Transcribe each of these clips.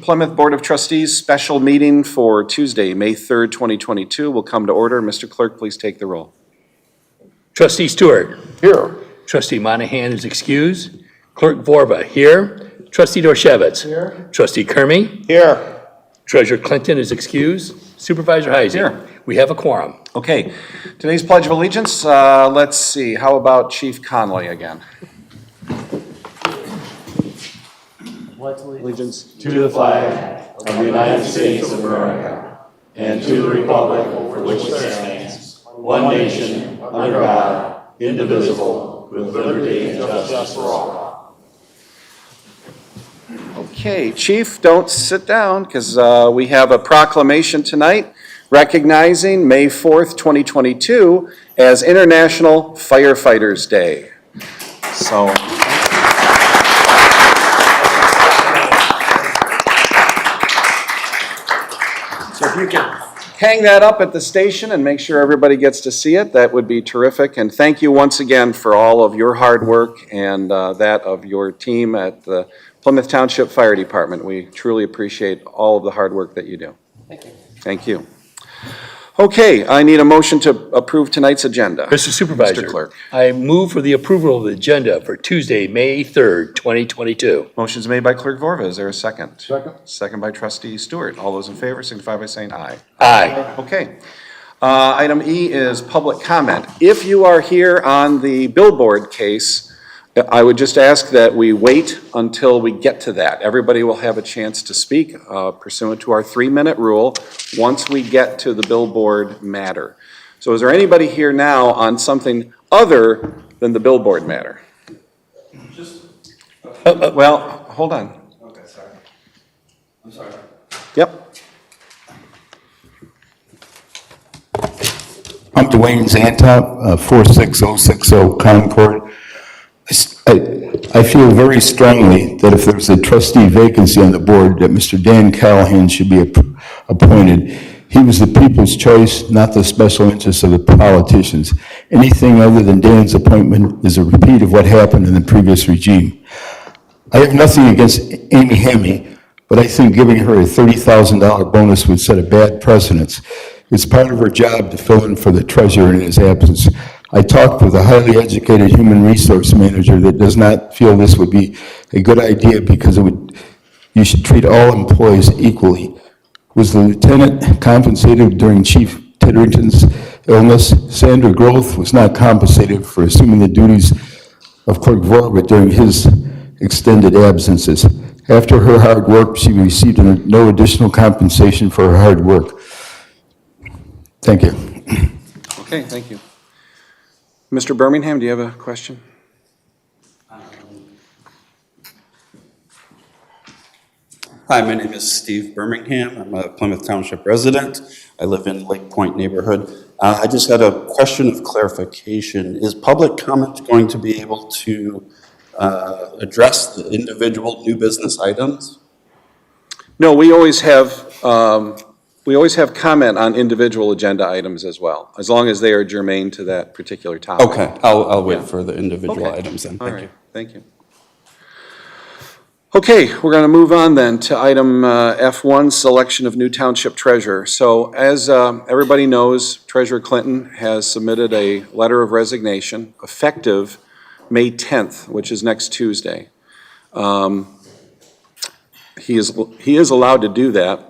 Plymouth Board of Trustees special meeting for Tuesday, May 3rd, 2022 will come to order. Mr. Clerk, please take the roll. Trustee Stewart. Here. Trustee Monahan is excused. Clerk Vorba here. Trustee Dorshevitz. Here. Trustee Kermy. Here. Treasurer Clinton is excused. Supervisor Heisey. Here. We have a quorum. Okay, today's Pledge of Allegiance, let's see, how about Chief Conley again? Allegiance to the flag of the United States of America and to the republic for which it stands, one nation, under God, indivisible, with liberty and justice for all. Okay, Chief, don't sit down because we have a proclamation tonight recognizing May 4th, 2022 as International Firefighters Day. So if you can hang that up at the station and make sure everybody gets to see it, that would be terrific. And thank you once again for all of your hard work and that of your team at the Plymouth Township Fire Department. We truly appreciate all of the hard work that you do. Thank you. Thank you. Okay, I need a motion to approve tonight's agenda. Mr. Supervisor. Mr. Clerk. I move for the approval of the agenda for Tuesday, May 3rd, 2022. Motion's made by Clerk Vorva. Is there a second? Second. Second by Trustee Stewart. All those in favor signify by saying aye. Aye. Okay. Item E is public comment. If you are here on the billboard case, I would just ask that we wait until we get to that. Everybody will have a chance to speak pursuant to our 3-minute rule once we get to the billboard matter. So is there anybody here now on something other than the billboard matter? Well, hold on. Okay, sorry. I'm sorry. Yep. I'm Dwayne Zantop, 46060 Concord. I feel very strongly that if there's a trustee vacancy on the board, that Mr. Dan Callahan should be appointed. He was the people's choice, not the special interests of the politicians. Anything other than Dan's appointment is a repeat of what happened in the previous regime. I have nothing against Amy Hemme, but I think giving her a $30,000 bonus would set a bad precedent. It's part of her job to fill in for the treasurer in his absence. I talked with a highly educated human resource manager that does not feel this would be a good idea because you should treat all employees equally. Was the lieutenant compensated during Chief Titterington's illness? Sandra Groth was not compensated for assuming the duties of Clerk Vorba during his extended absences. After her hard work, she received no additional compensation for her hard work. Thank you. Okay, thank you. Mr. Birmingham, do you have a question? Hi, my name is Steve Birmingham. I'm a Plymouth Township resident. I live in Lake Point neighborhood. I just had a question of clarification. Is public comment going to be able to address the individual new business items? No, we always have comment on individual agenda items as well, as long as they are germane to that particular topic. Okay, I'll wait for the individual items then. All right, thank you. Okay, we're going to move on then to item F1, selection of new township treasurer. So as everybody knows, Treasurer Clinton has submitted a letter of resignation effective May 10th, which is next Tuesday. He is allowed to do that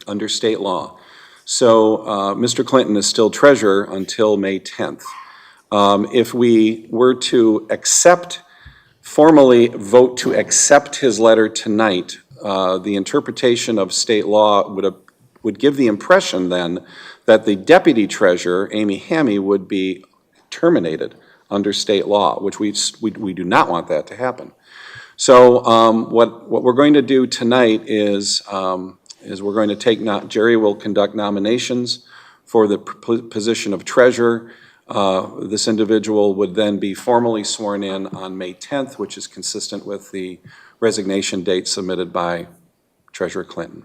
under state law. So Mr. Clinton is still treasurer until May 10th. If we were to formally vote to accept his letter tonight, the interpretation of state law would give the impression then that the deputy treasurer, Amy Hemme, would be terminated under state law, which we do not want that to happen. So what we're going to do tonight is we're going to Jerry will conduct nominations for the position of treasurer. This individual would then be formally sworn in on May 10th, which is consistent with the resignation date submitted by Treasurer Clinton.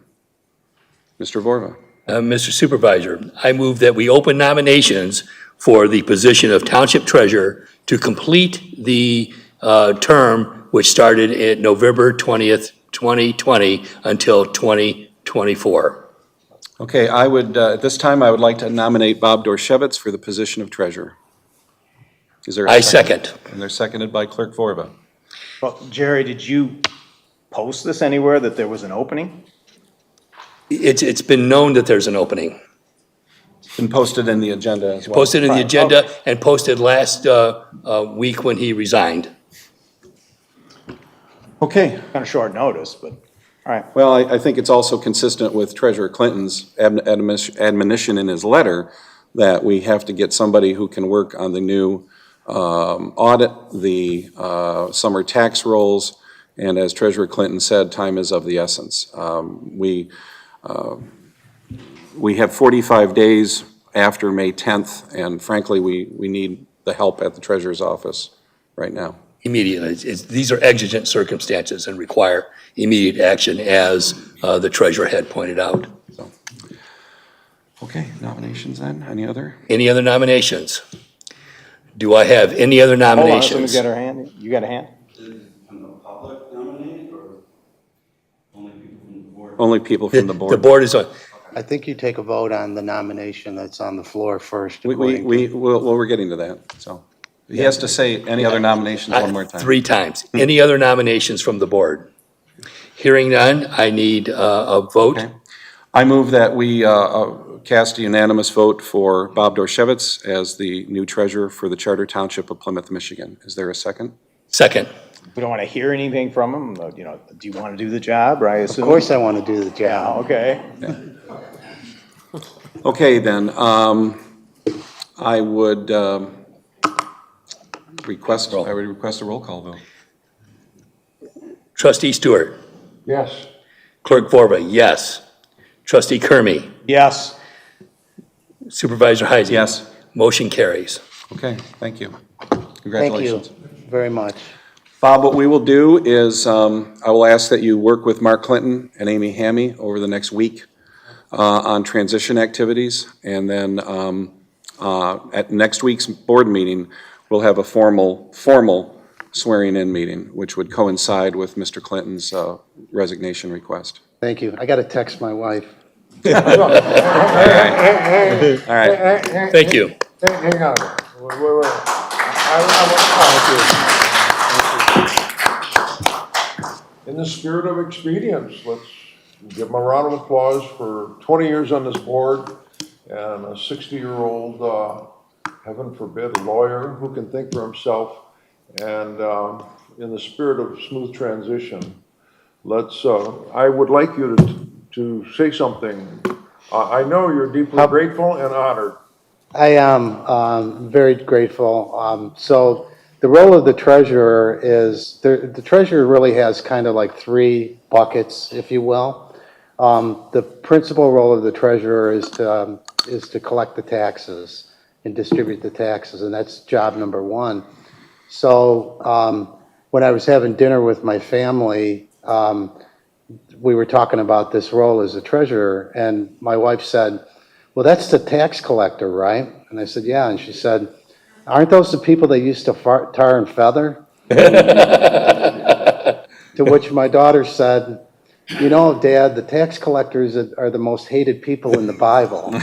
Mr. Vorva. Mr. Supervisor, I move that we open nominations for the position of Township Treasurer to complete the term which started at November 20th, 2020 until 2024. Okay, I would, at this time, I would like to nominate Bob Dorshevitz for the position of treasurer. Is there a I second. And they're seconded by Clerk Vorba. Well, Jerry, did you post this anywhere that there was an opening? It's been known that there's an opening. Been posted in the agenda as well. Posted in the Fine, agenda okay. and posted last week when he resigned. Okay, Kind of short notice, but, all right. well, I think it's also consistent with Treasurer Clinton's admonition in his letter that we have to get somebody who can work on the new audit, the summer tax rolls, and as Treasurer Clinton said, time is of the essence. We have 45 days after May 10th, and frankly, we need the help at the treasurer's office right now. Immediately. These are exigent circumstances and require immediate action, as the treasurer had pointed out. Okay, nominations then, any other? Any other nominations? Do I have any other Hold on, nominations? somebody got her hand? You got a hand? Can the public nominate or only people from the board? Only people from the The board. board is on. I think you take a vote on the nomination that's on the floor first. Well, we're getting to that, so. He has to say any other nominations one more time. 3 times. Any other nominations from the board? Hearing none, I need a vote. Okay. I move that we cast a unanimous vote for Bob Dorshevitz as the new treasurer for the Charter Township of Plymouth, Michigan. Is there a second? Second. We don't want to hear anything from him, you know, do you want to do the job, or I Of assume? course I want to do the Yeah, job. okay. Okay, then, I would request a roll call vote. Trustee Stewart. Yes. Clerk Vorba, yes. Trustee Kermy. Yes, Supervisor Heisey. Yes. Motion carries. Okay, thank you. Thank you Congratulations. very much. Bob, what we will do is, I will ask that you work with Mark Clinton and Amy Hammy over the next week on transition activities, and then at next week's board meeting, we'll have a formal swearing-in meeting, which would coincide with Mr. Clinton's resignation request. Thank you. I got to text my wife. All right. Thank you. Hang on. Wait. In the spirit of expedience, let's give him a round of applause for 20 years on this board and a 60-year-old, heaven forbid, lawyer who can think for himself. And in the spirit of smooth transition, I would like you to say something. I know you're deeply grateful and honored. I am very grateful. So the role of the treasurer is, the treasurer really has kind of like 3 buckets, if you will. The principal role of the treasurer is to collect the taxes and distribute the taxes, and that's job number 1. So when I was having dinner with my family, we were talking about this role as a treasurer, and my wife said, well, that's the tax collector, right? And I said, yeah. And she said, aren't those the people that used to tar and feather? To which my daughter said, you know, Dad, the tax collectors are the most hated people in the Bible. And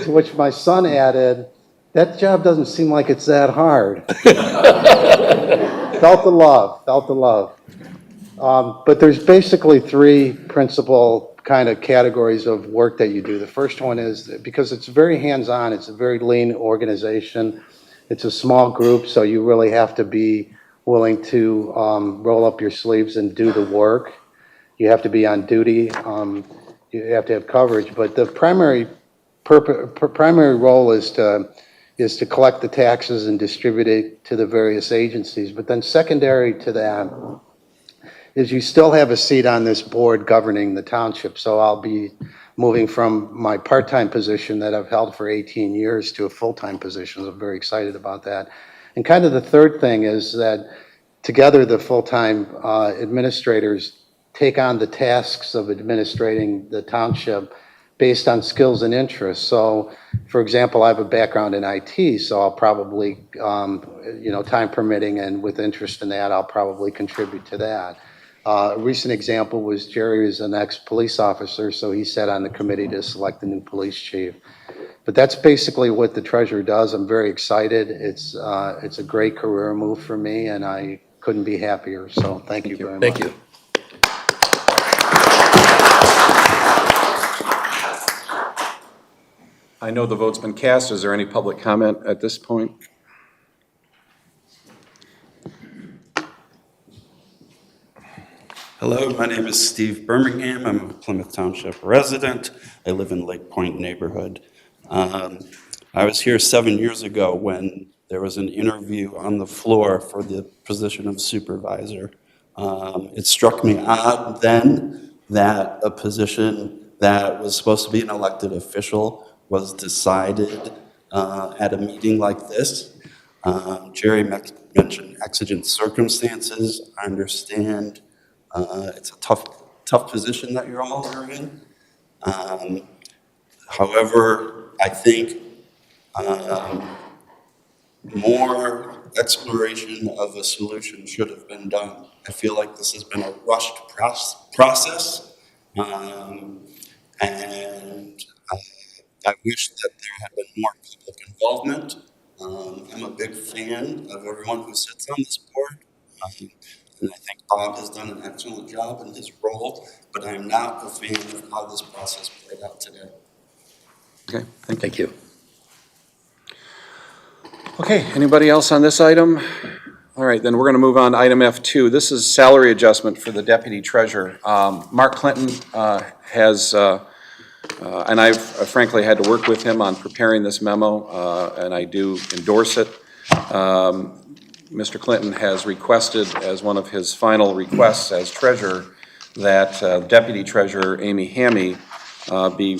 to which my son added, that job doesn't seem like it's that hard. Felt the love. But there's basically 3 principal kind of categories of work that you do. The first one is, because it's very hands-on, it's a very lean organization, it's a small group, so you really have to be willing to roll up your sleeves and do the work. You have to be on duty, you have to have coverage, but the primary role is to collect the taxes and distribute it to the various agencies. But then secondary to that is you still have a seat on this board governing the township. So I'll be moving from my part-time position that I've held for 18 years to a full-time position. So I'm very excited about that. And kind of the third thing is that together the full-time administrators take on the tasks of administrating the township based on skills and interests. So, for example, I have a background in IT, so I'll probably, time permitting and with interest in that, I'll probably contribute to that. A recent example was Jerry is an ex-police officer, so he sat on the committee to select the new police chief. But that's basically what the treasurer does. I'm very excited. It's a great career move for me, and I couldn't be happier. So thank you very much. Thank you. I know the vote's been cast. Is there any public comment at this point? Hello, my name is Steve Birmingham. I'm a Plymouth Township resident. I live in Lake Point neighborhood. I was here 7 years ago when there was an interview on the floor for the position of supervisor. It struck me odd then that a position that was supposed to be an elected official was decided at a meeting like this. Jerry mentioned exigent circumstances. I understand it's a tough position that you're all are in. However, I think more exploration of a solution should have been done. I feel like this has been a rushed process, and I wish that there had been more public involvement. I'm a big fan of everyone who sits on this board. And I think Bob has done an excellent job in his role, but I'm not a fan of how this process played out today. Okay, Thank you. Okay, anybody else on this item? All right, then we're going to move on to item F2. This is salary adjustment for the deputy treasurer. Mark Clinton has, and I've frankly had to work with him on preparing this memo, and I do endorse it. Mr. Clinton has requested, as one of his final requests as treasurer, that Deputy Treasurer Amy Hammy be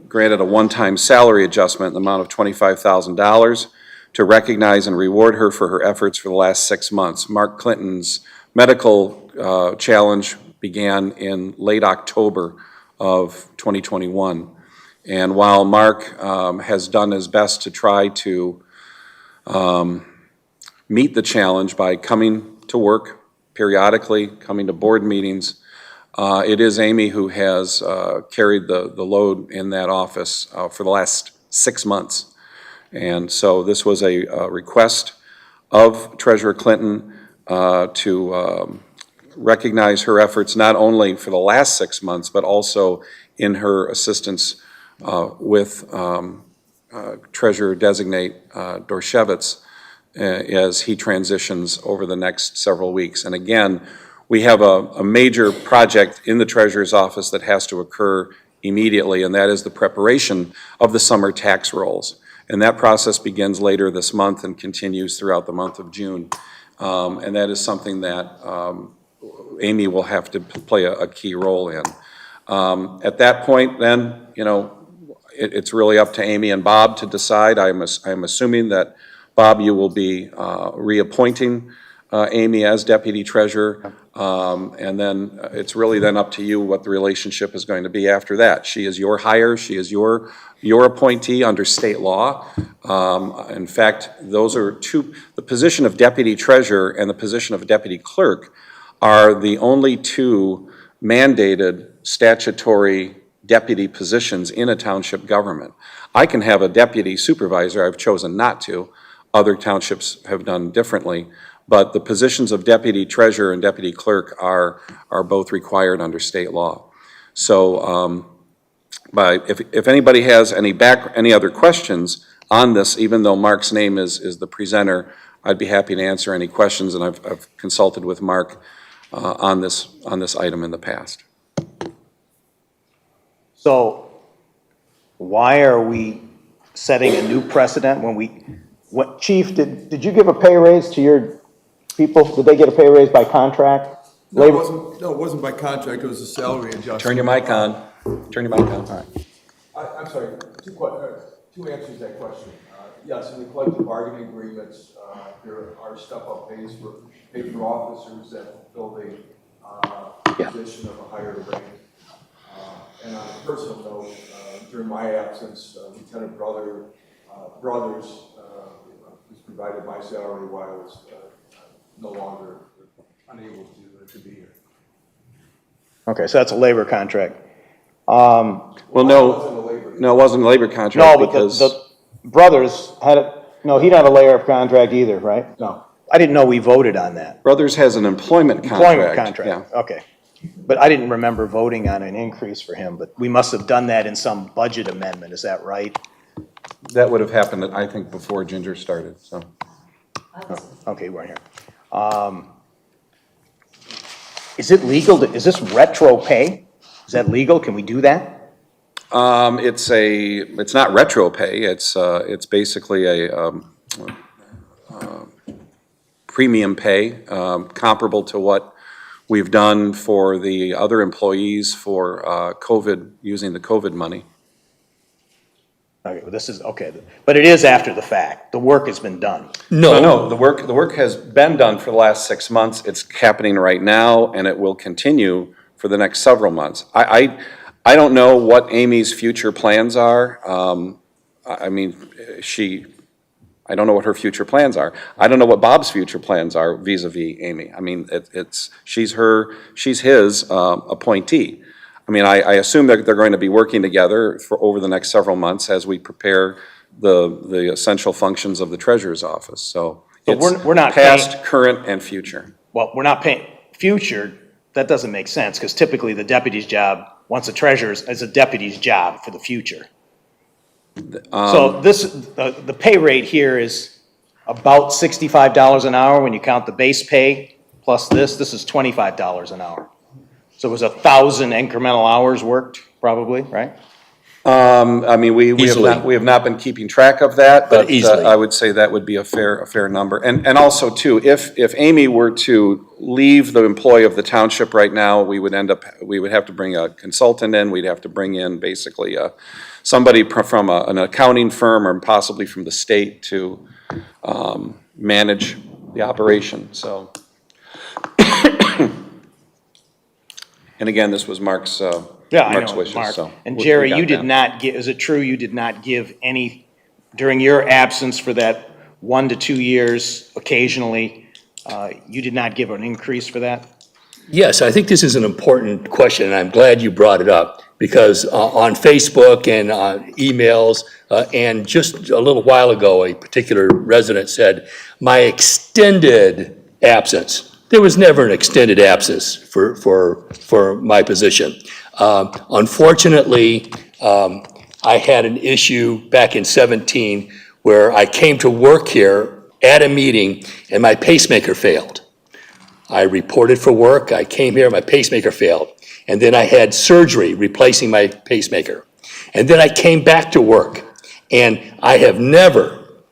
granted a one-time salary adjustment in the amount of $25,000 to recognize and reward her for her efforts for the last 6 months. Mark Clinton's medical challenge began in late October of 2021. And while Mark has done his best to try to meet the challenge by coming to work periodically, coming to board meetings, it is Amy who has carried the load in that office for the last 6 months. And so this was a request of Treasurer Clinton to recognize her efforts not only for the last 6 months, but also in her assistance with Treasurer-designate Dorshevitz as he transitions over the next several weeks. And again, we have a major project in the Treasurer's office that has to occur immediately, and that is the preparation of the summer tax rolls. And that process begins later this month and continues throughout the month of June. And that is something that Amy will have to play a key role in. At that point, then, you know, it's really up to Amy and Bob to decide. I'm assuming that, Bob, you will be reappointing Amy as deputy treasurer, and then it's really then up to you what the relationship is going to be after that. She is your hire. She is your appointee under state law. In fact, those are the position of deputy treasurer and the position of deputy clerk are the only two mandated statutory deputy positions in a township government. I can have a deputy supervisor. I've chosen not to. Other townships have done differently, but the positions of deputy treasurer and deputy clerk are both required under state law. So, if anybody has any other questions on this, even though Mark's name is the presenter, I'd be happy to answer any questions, and I've consulted with Mark on this item in the past. So why are we setting a new precedent when Chief, did you give a pay raise to your people? Did they get a pay raise by contract? No, it wasn't by contract, it was a salary adjustment. Turn your mic on. Turn your mic on. All right. I'm sorry, two answers to that question. Yes, in the collective bargaining agreements, there are step-up pays for officers that fulfill the position of a higher rank. And on a personal note, during my absence, Lieutenant Brothers was provided my salary while I was no longer unable to be here. Okay, so that's a labor contract. Well, no, it wasn't a labor No, contract but because, the brothers had a, no, he didn't have a layer of contract either, right? No. I didn't know we voted on that. Brothers has an employment contract. Employment contract, okay. But I didn't remember voting on an increase for him, but we must have done that in some budget amendment, is that right? Yeah, that would have happened, I think, before Ginger started, so. Okay, you weren't here. Is it legal, is this retro pay? Is that legal? Can we do that? It's not retro pay, it's basically a premium pay, comparable to what we've done for the other employees for COVID, using the COVID money. Okay, well, this is, okay, but it is after the fact. The work has been done. No, the work has been done for the last 6 months. It's happening right now, and it will continue for the next several months. I don't know what Amy's future plans are. I mean, I don't know what her future plans are. I don't know what Bob's future plans are vis-a-vis Amy. I mean, she's his appointee. I mean, I assume that they're going to be working together for over the next several months as we prepare the essential functions of the treasurer's office. So But we're not past, current, and future. Well, we're not paying, future, that doesn't make sense, because typically the deputy's job, once a treasurer's, is a deputy's job for the future. So this, the pay rate here is about $65 an hour when you count the base pay plus this is $25 an hour. So it was 1,000 incremental hours worked, probably, right? I mean, we Easily. have not been keeping track of that, but easily. I would say that would be a fair number. And also too, if Amy were to leave the employ of the township right now, we would have to bring a consultant in, we'd have to bring in basically somebody from an accounting firm or possibly from the state to manage the operation, so. And again, this was Mark's Mark's wishes, Mark. so. And we Jerry, got you did that. not give, is it true you did not give any, during your absence for that 1 to 2 years occasionally, you did not give an increase for that? Yes, I think this is an important question, and I'm glad you brought it up, because on Facebook and on emails, and just a little while ago, a particular resident said, my extended absence. There was never an extended absence for my position. Unfortunately, I had an issue back in 17 where I came to work here at a meeting and my pacemaker failed. I reported for work, I came here, my pacemaker failed. And then I had surgery replacing my pacemaker. And then I came back to work. And I have never,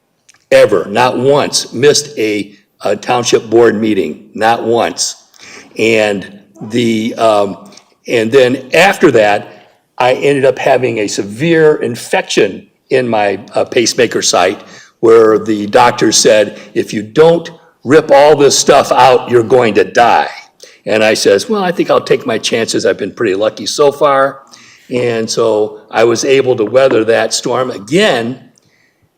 ever, not once, missed a township board meeting, not once. And and then after that, I ended up having a severe infection in my pacemaker site where the doctor said, if you don't rip all this stuff out, you're going to die. And I says, well, I think I'll take my chances. I've been pretty lucky so far. And so I was able to weather that storm. Again,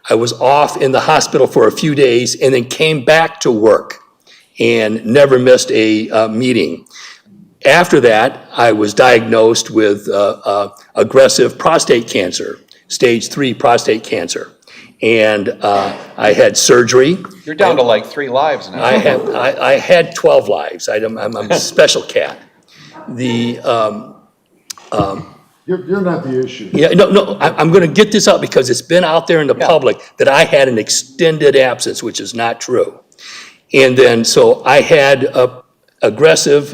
I was off in the hospital for a few days and then came back to work and never missed a meeting. After that, I was diagnosed with aggressive prostate cancer, stage 3 prostate cancer. And I had surgery. You're down to like 3 lives now. I had 12 lives. I'm a special cat. You're not the issue. Yeah, no, I'm gonna get this out because it's been out there in the public that I had an extended absence, which is not true. And then, so I had aggressive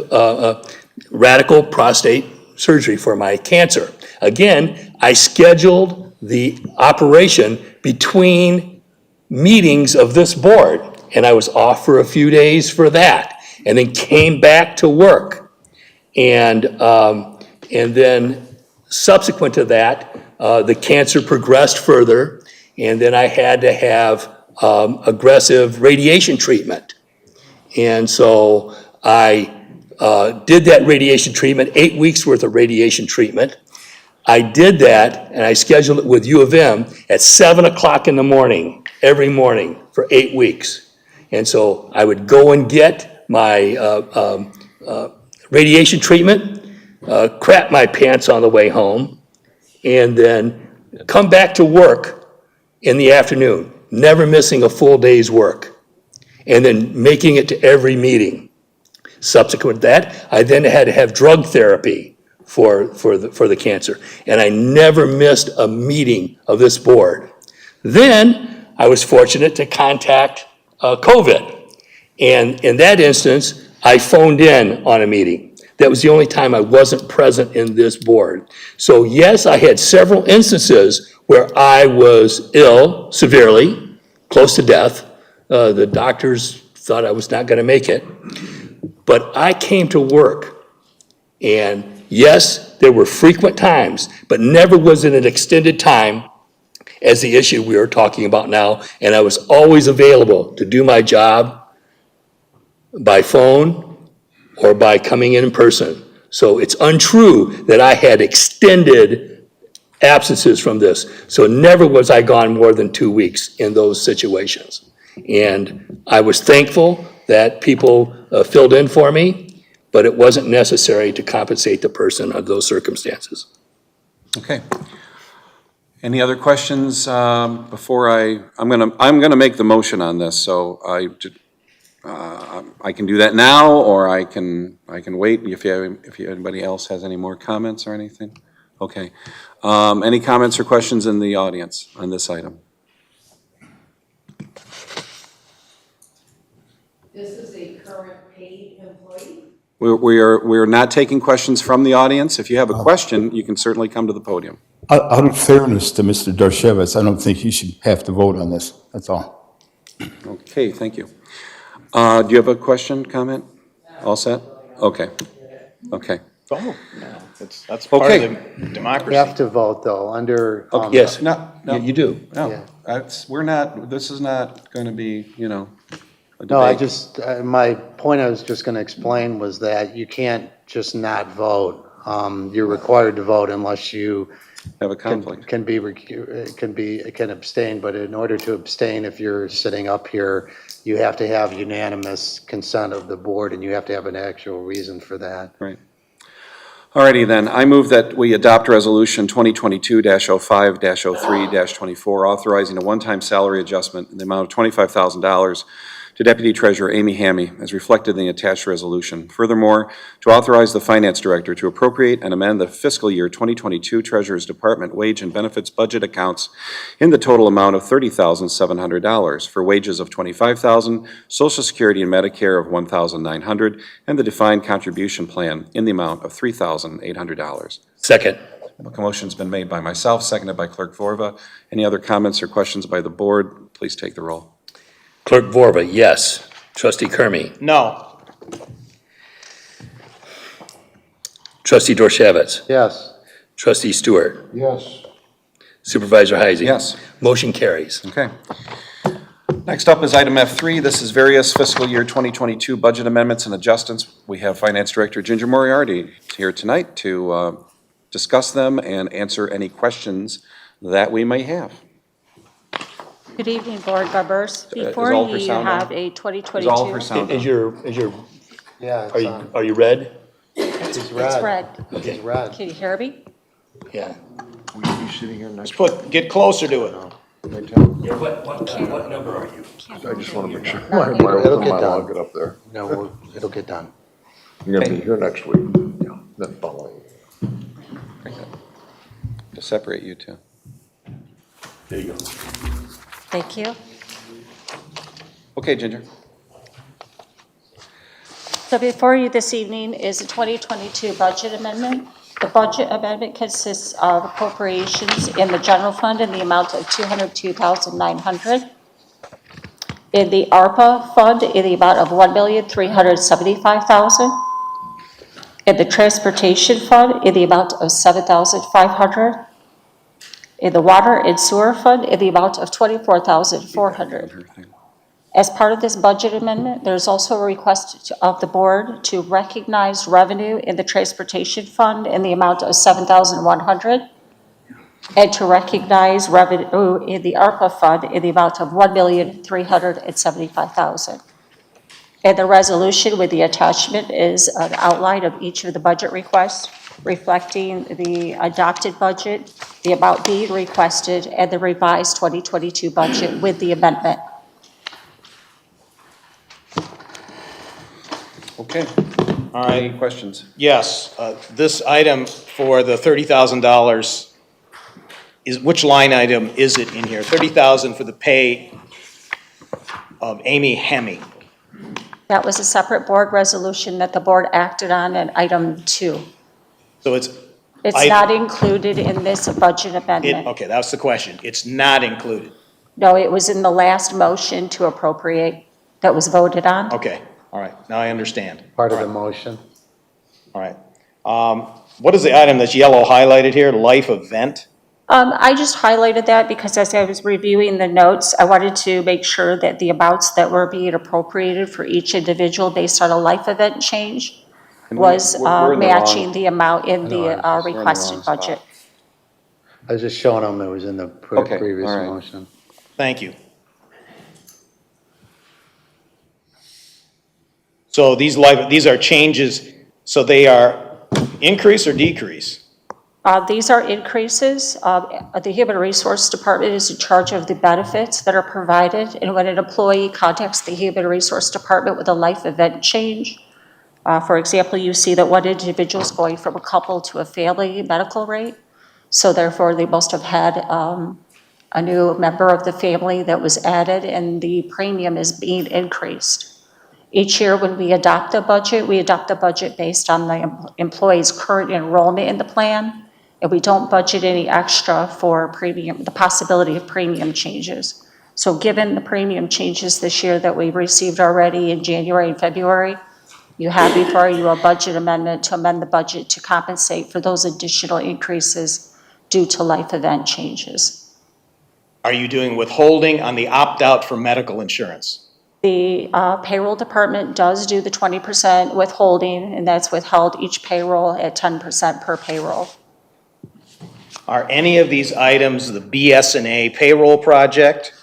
radical prostate surgery for my cancer. Again, I scheduled the operation between meetings of this board, and I was off for a few days for that, and then came back to work. And then subsequent to that, the cancer progressed further, and then I had to have aggressive radiation treatment. And so I did that radiation treatment, 8 weeks worth of radiation treatment. I did that, and I scheduled it with U of M at 7 o'clock in the morning, every morning for 8 weeks. And so I would go and get my radiation treatment. crap my pants on the way home, and then come back to work in the afternoon, never missing a full day's work, and then making it to every meeting. Subsequent to that, I then had to have drug therapy for the cancer, and I never missed a meeting of this board. Then I was fortunate to contact COVID, and in that instance, I phoned in on a meeting. That was the only time I wasn't present in this board. So yes, I had several instances where I was ill severely, close to death. The doctors thought I was not going to make it. But I came to work, and yes, there were frequent times, but never was it an extended time as the issue we are talking about now, and I was always available to do my job by phone or by coming in person. So it's untrue that I had extended absences from this. So never was I gone more than 2 weeks in those situations. And I was thankful that people filled in for me, but it wasn't necessary to compensate the person under those circumstances. Okay. Any other questions before I'm gonna make the motion on this, so I can do that now, or I can wait if anybody else has any more comments or anything. Okay. Any comments or questions in the audience on this item? This is a current paid employee? We're not taking questions from the audience. If you have a question, you can certainly come to the podium. Out of fairness to Mr. Dorshevitz, I don't think he should have to vote on this, that's all. Okay, thank you. Do you have a question, comment? All set? Okay. Okay. Oh, no, that's part Okay. of the You democracy. have to vote, though, under. Yes, No, you do. No, Yeah. this is not going to be, a No, I debate. just, my point I was just going to explain was that you can't just not vote. You're required to vote unless you Have a conflict. can abstain, but in order to abstain, if you're sitting up here, you have to have unanimous consent of the board, and you have to have an actual reason for that. Right. Alrighty then, I move that we adopt Resolution 2022-05-03-24, authorizing a one-time salary adjustment in the amount of $25,000 to Deputy Treasurer Amy Hammy, as reflected in the attached resolution. Furthermore, to authorize the Finance Director to appropriate and amend the fiscal year 2022 Treasurer's Department wage and benefits budget accounts in the total amount of $30,700 for wages of $25,000, Social Security and Medicare of $1,900, and the defined contribution plan in the amount of $3,800. Second. A motion's been made by myself, seconded by Clerk Vorva. Any other comments or questions by the board? Please take the roll. Clerk Vorba, yes. Trustee Kermy. No, Trustee Dorshevitz. Yes. Trustee Stewart. Yes. Supervisor Heisey. Yes. Motion carries. Okay. Next up is item F3. This is various fiscal year 2022 budget amendments and adjustments. We have Finance Director Ginger Moriarty here tonight to discuss them and answer any questions that we may have. Good evening, board members. Before all her you sound have on? a Is 2022. all her sound Is on? your, Yeah, it's on. are you red? It's It's red. red. It's red. Can you hear me? Yeah. Will you be sitting here next get closer to it. week? Tim? Yeah, what number are you? I just want to make sure. No, it'll get I'll done. get up there. No, it'll get done. You're gonna be here next week. Yeah. Then following. To separate you two. There you go. Thank you. Okay, Ginger. So before you this evening is a 2022 budget amendment. The budget amendment consists of appropriations in the general fund in the amount of $202,900. In the ARPA fund in the amount of $1,375,000. In the transportation fund in the amount of $7,500. In the water and sewer fund in the amount of $24,400. As part of this budget amendment, there's also a request of the board to recognize revenue in the transportation fund in the amount of $7,100 and to recognize revenue in the ARPA fund in the amount of $1,375,000. And the resolution with the attachment is an outline of each of the budget requests. reflecting the adopted budget, the amount being requested, and the revised 2022 budget with the amendment. Okay. All right. Any questions? Yes, this item for the $30,000 is, which line item is it in here? 30,000 for the pay of Amy Hemme. That was a separate board resolution that the board acted on at item 2. So it's. It's not included in this budget amendment. Okay, that's the question. It's not included. No, it was in the last motion to appropriate that was voted on. Okay, all right, now I understand. Part of the motion. All right. What is the item that's yellow highlighted here, life event? I just highlighted that because as I was reviewing the notes, I wanted to make sure that the amounts that were being appropriated for each individual based on a life event change was we're in the matching wrong- the amount in I know, the we're in the wrong requested spot. budget. I was just showing them it was in the Okay, previous all right. motion. Thank you. So these are changes, so they are increase or decrease? These are increases. The Human Resource Department is in charge of the benefits that are provided, and when an employee contacts the Human Resource Department with a life event change, for example, you see that one individual is going from a couple to a family medical rate, so therefore they must have had a new member of the family that was added, and the premium is being increased. Each year when we adopt the budget based on the employee's current enrollment in the plan, and we don't budget any extra for premium, the possibility of premium changes. So given the premium changes this year that we've received already in January and February, you have before you a budget amendment to amend the budget to compensate for those additional increases due to life event changes. Are you doing withholding on the opt-out for medical insurance? The payroll department does do the 20% withholding, and that's withheld each payroll at 10% per payroll. Are any of these items the BS&A payroll project?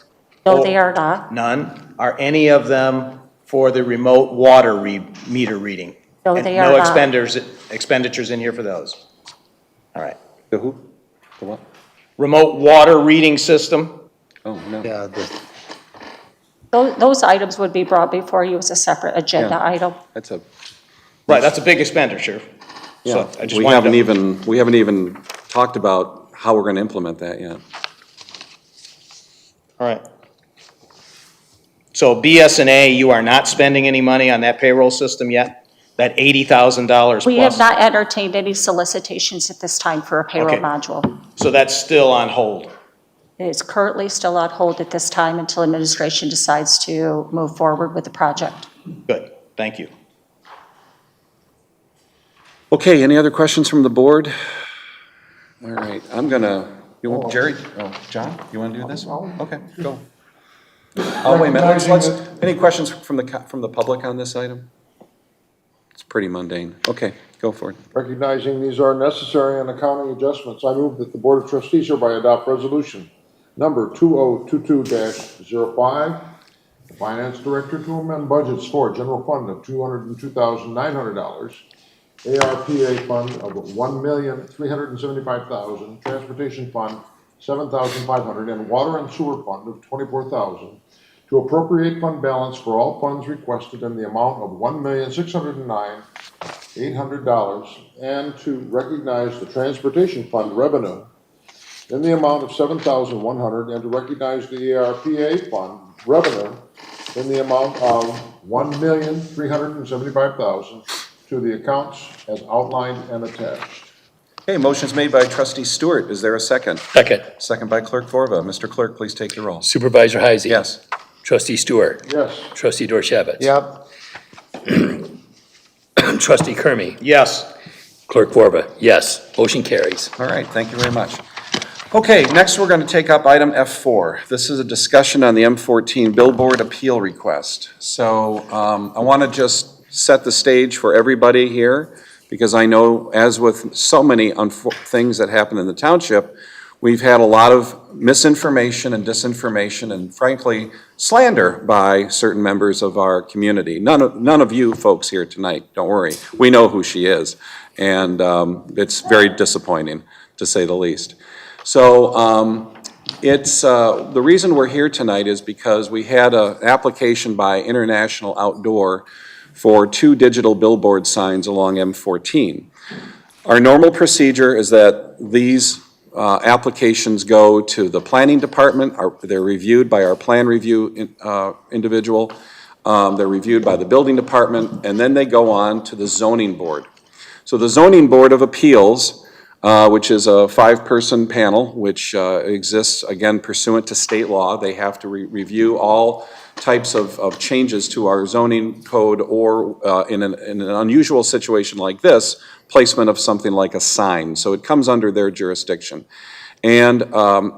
No, they are not. None? Are any of them for the remote water meter reading? No, And they are not. expenditures in here for those? All right. The who? The what? Remote water reading system? Oh, no. Yeah, Those items would be brought before you as a separate agenda Yeah. item. That's a, Right, that's a big expenditure. yeah. So I just We wanted haven't to- we haven't even talked about how we're going to implement that yet. All right. So BS&A, you are not spending any money on that payroll system yet? That $80,000 plus? We have not entertained any solicitations at this time for a payroll Okay. module. So that's still on hold? It is currently still on hold at this time until administration decides to move forward with the project. Good, thank you. Okay, any other questions from the board? All right, I'm gonna, Jerry, John, you want to do this? Okay, go. Oh, wait a minute, let's, any questions from the public on this item? It's pretty mundane. Okay, go for it. Recognizing these are necessary and accounting adjustments, I move that the Board of Trustees hereby adopt resolution number 2022-05, the Finance Director to amend budgets for general fund of $202,900, ARPA fund of $1,375,000, transportation fund $7,500, and water and sewer fund of $24,000, to appropriate fund balance for all funds requested in the amount of $1,609,800, and to recognize the transportation fund revenue in the amount of $7,100, and to recognize the ARPA fund revenue in the amount of $1,375,000 to the accounts as outlined and attached. Okay, motion's made by trustee Stewart. Is there a second? Second. Second by clerk Forva. Mr. Clerk, please take the roll. Supervisor Heisey. Yes. Trustee Stewart. Yes. Trustee Dorchevitz. yep, Trustee Kermy. Yes. Clerk Borba, yes. Motion carries. All right, thank you very much. Okay, next we're going to take up item F4. This is a discussion on the M14 billboard appeal request. So I want to just set the stage for everybody here, because I know, as with so many things that happen in the township, we've had a lot of misinformation and disinformation and frankly slander by certain members of our community. None of you folks here tonight, don't worry. We know who she is. And it's very disappointing, to say the least. So the reason we're here tonight is because we had an application by International Outdoor for 2 digital billboard signs along M14. Our normal procedure is that these applications go to the planning department. They're reviewed by our plan review individual. They're reviewed by the building department, and then they go on to the zoning board. So the zoning board of appeals, which is a 5-person panel, which exists, again, pursuant to state law. They have to review all types of changes to our zoning code, or in an unusual situation like this, placement of something like a sign. So it comes under their jurisdiction. And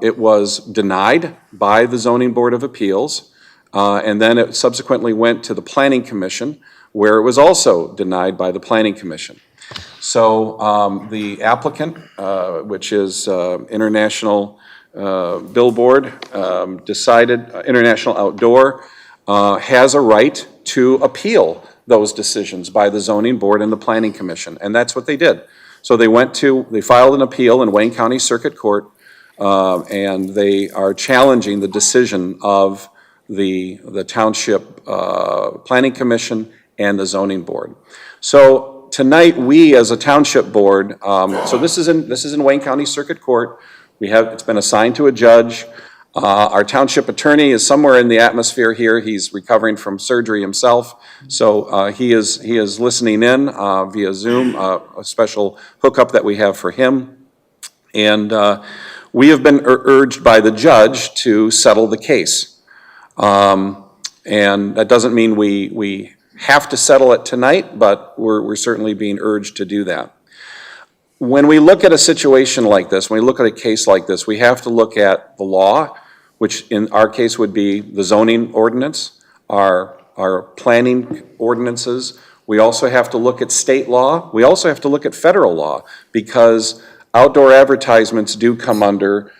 it was denied by the zoning board of appeals, and then it subsequently went to the planning commission, where it was also denied by the planning commission. So the applicant, which is International Billboard, International Outdoor, has a right to appeal those decisions by the zoning board and the planning commission, and that's what they did. So they filed an appeal in Wayne County Circuit Court, and they are challenging the decision of the Township Planning Commission and the zoning board. So tonight, we as a township board, so this is in Wayne County Circuit Court. It's been assigned to a judge. Our township attorney is somewhere in the atmosphere here. He's recovering from surgery himself, so he is listening in via Zoom, a special hookup that we have for him. And we have been urged by the judge to settle the case. And that doesn't mean we have to settle it tonight, but we're certainly being urged to do that. When we look at a situation like this, when we look at a case like this, we have to look at the law, which in our case would be the zoning ordinance, our planning ordinances. We also have to look at state law. We also have to look at federal law, because outdoor advertisements do come under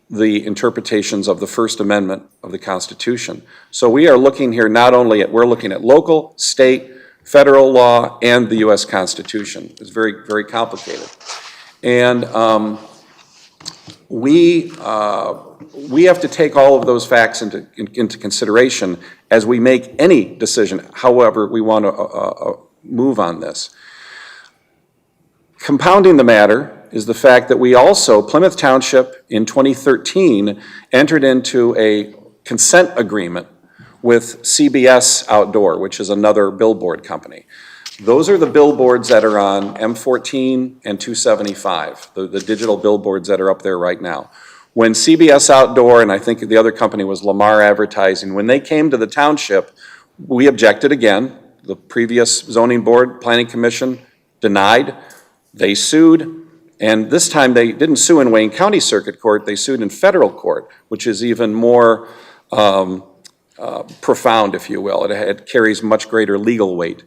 the interpretations of the First Amendment of the Constitution. So we are looking here we're looking at local, state, federal law, and the U.S. Constitution. It's very, very complicated. And we have to take all of those facts into consideration as we make any decision, however we want to move on this. Compounding the matter is the fact that we also, Plymouth Township in 2013, entered into a consent agreement with CBS Outdoor, which is another billboard company. Those are the billboards that are on M14 and 275, the digital billboards that are up there right now. When CBS Outdoor, and I think the other company was Lamar Advertising, when they came to the township, we objected again. The previous zoning board, planning commission denied. They sued. And this time they didn't sue in Wayne County Circuit Court, they sued in federal court, which is even more profound, if you will. It carries much greater legal weight.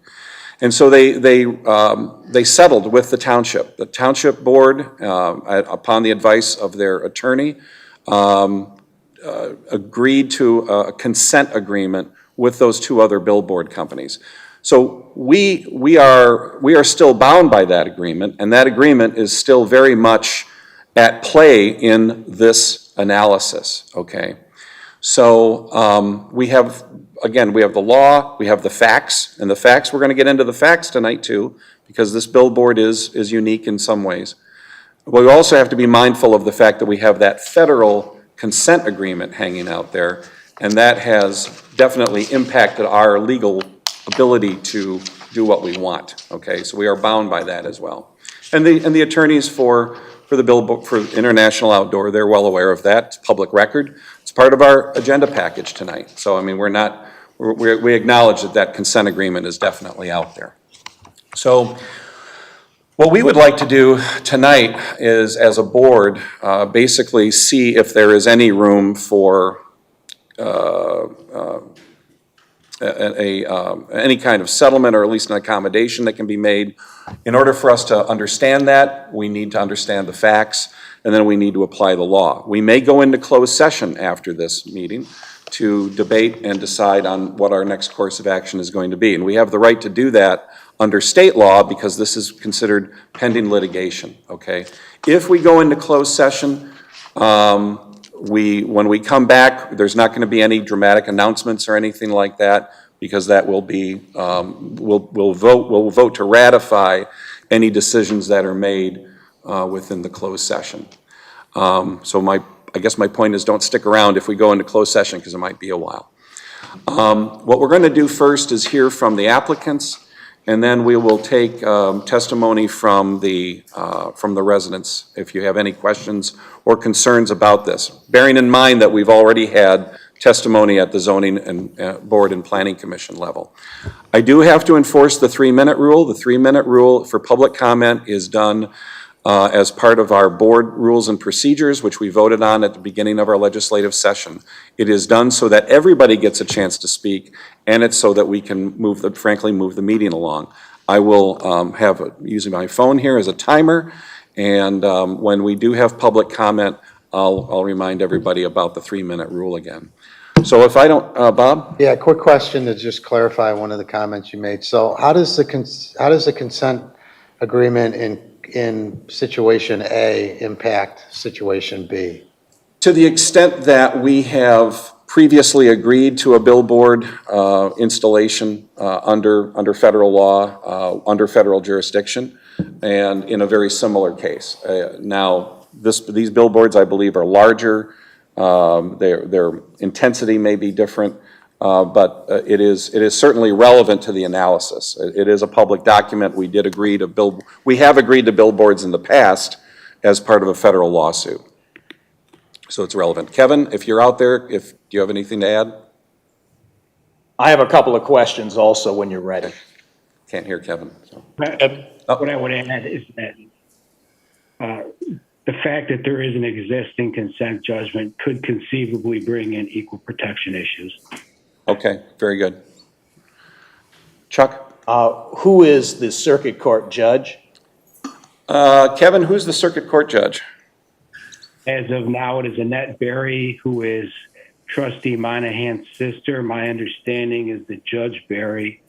And so they settled with the township. The township board, upon the advice of their attorney, agreed to a consent agreement with those 2 other billboard companies. So we are still bound by that agreement, and that agreement is still very much at play in this analysis, okay? So we have the law, we have the facts, and the facts, we're going to get into the facts tonight too, because this billboard is unique in some ways. But we also have to be mindful of the fact that we have that federal consent agreement hanging out there, and that has definitely impacted our legal ability to do what we want, okay? So we are bound by that as well. And the attorneys for the billboard, for International Outdoor, they're well aware of that. It's public record. It's part of our agenda package tonight. So, I mean, we acknowledge that consent agreement is definitely out there. So what we would like to do tonight is, as a board, basically see if there is any room for any kind of settlement, or at least an accommodation that can be made. In order for us to understand that, we need to understand the facts, and then we need to apply the law. We may go into closed session after this meeting to debate and decide on what our next course of action is going to be. And we have the right to do that under state law, because this is considered pending litigation, okay? If we go into closed session, when we come back, there's not going to be any dramatic announcements or anything like that, because that will be, we'll vote to ratify any decisions that are made within the closed session. So I guess my point is, don't stick around if we go into closed session, because it might be a while. What we're going to do first is hear from the applicants, and then we will take testimony from the residents, if you have any questions or concerns about this. Bearing in mind that we've already had testimony at the zoning and board and planning commission level. I do have to enforce the 3-minute rule. The 3-minute rule for public comment is done as part of our board rules and procedures, which we voted on at the beginning of our legislative session. It is done so that everybody gets a chance to speak, and it's so that we can frankly move the meeting along. I will using my phone here as a timer, and when we do have public comment, I'll remind everybody about the 3-minute rule again. So if I don't, Bob? Yeah, quick question to just clarify one of the comments you made. So how does the consent agreement in situation A impact situation B? To the extent that we have previously agreed to a billboard installation under federal law, under federal jurisdiction, and in a very similar case. Now, these billboards, I believe, are larger. Their intensity may be different, but it is certainly relevant to the analysis. It is a public document. We did agree to we have agreed to billboards in the past as part of a federal lawsuit. So it's relevant. Kevin, if you're out there, do you have anything to add? I have a couple of questions also when you're ready. Can't hear Kevin. So. What I would add is that the fact that there is an existing consent judgment could conceivably bring in equal protection issues. Okay, very good. Chuck? Who is the circuit court judge? Kevin, who's the circuit court judge? As of now, it is Annette Berry, who is Trustee Monahan's sister. My understanding is that Judge Berry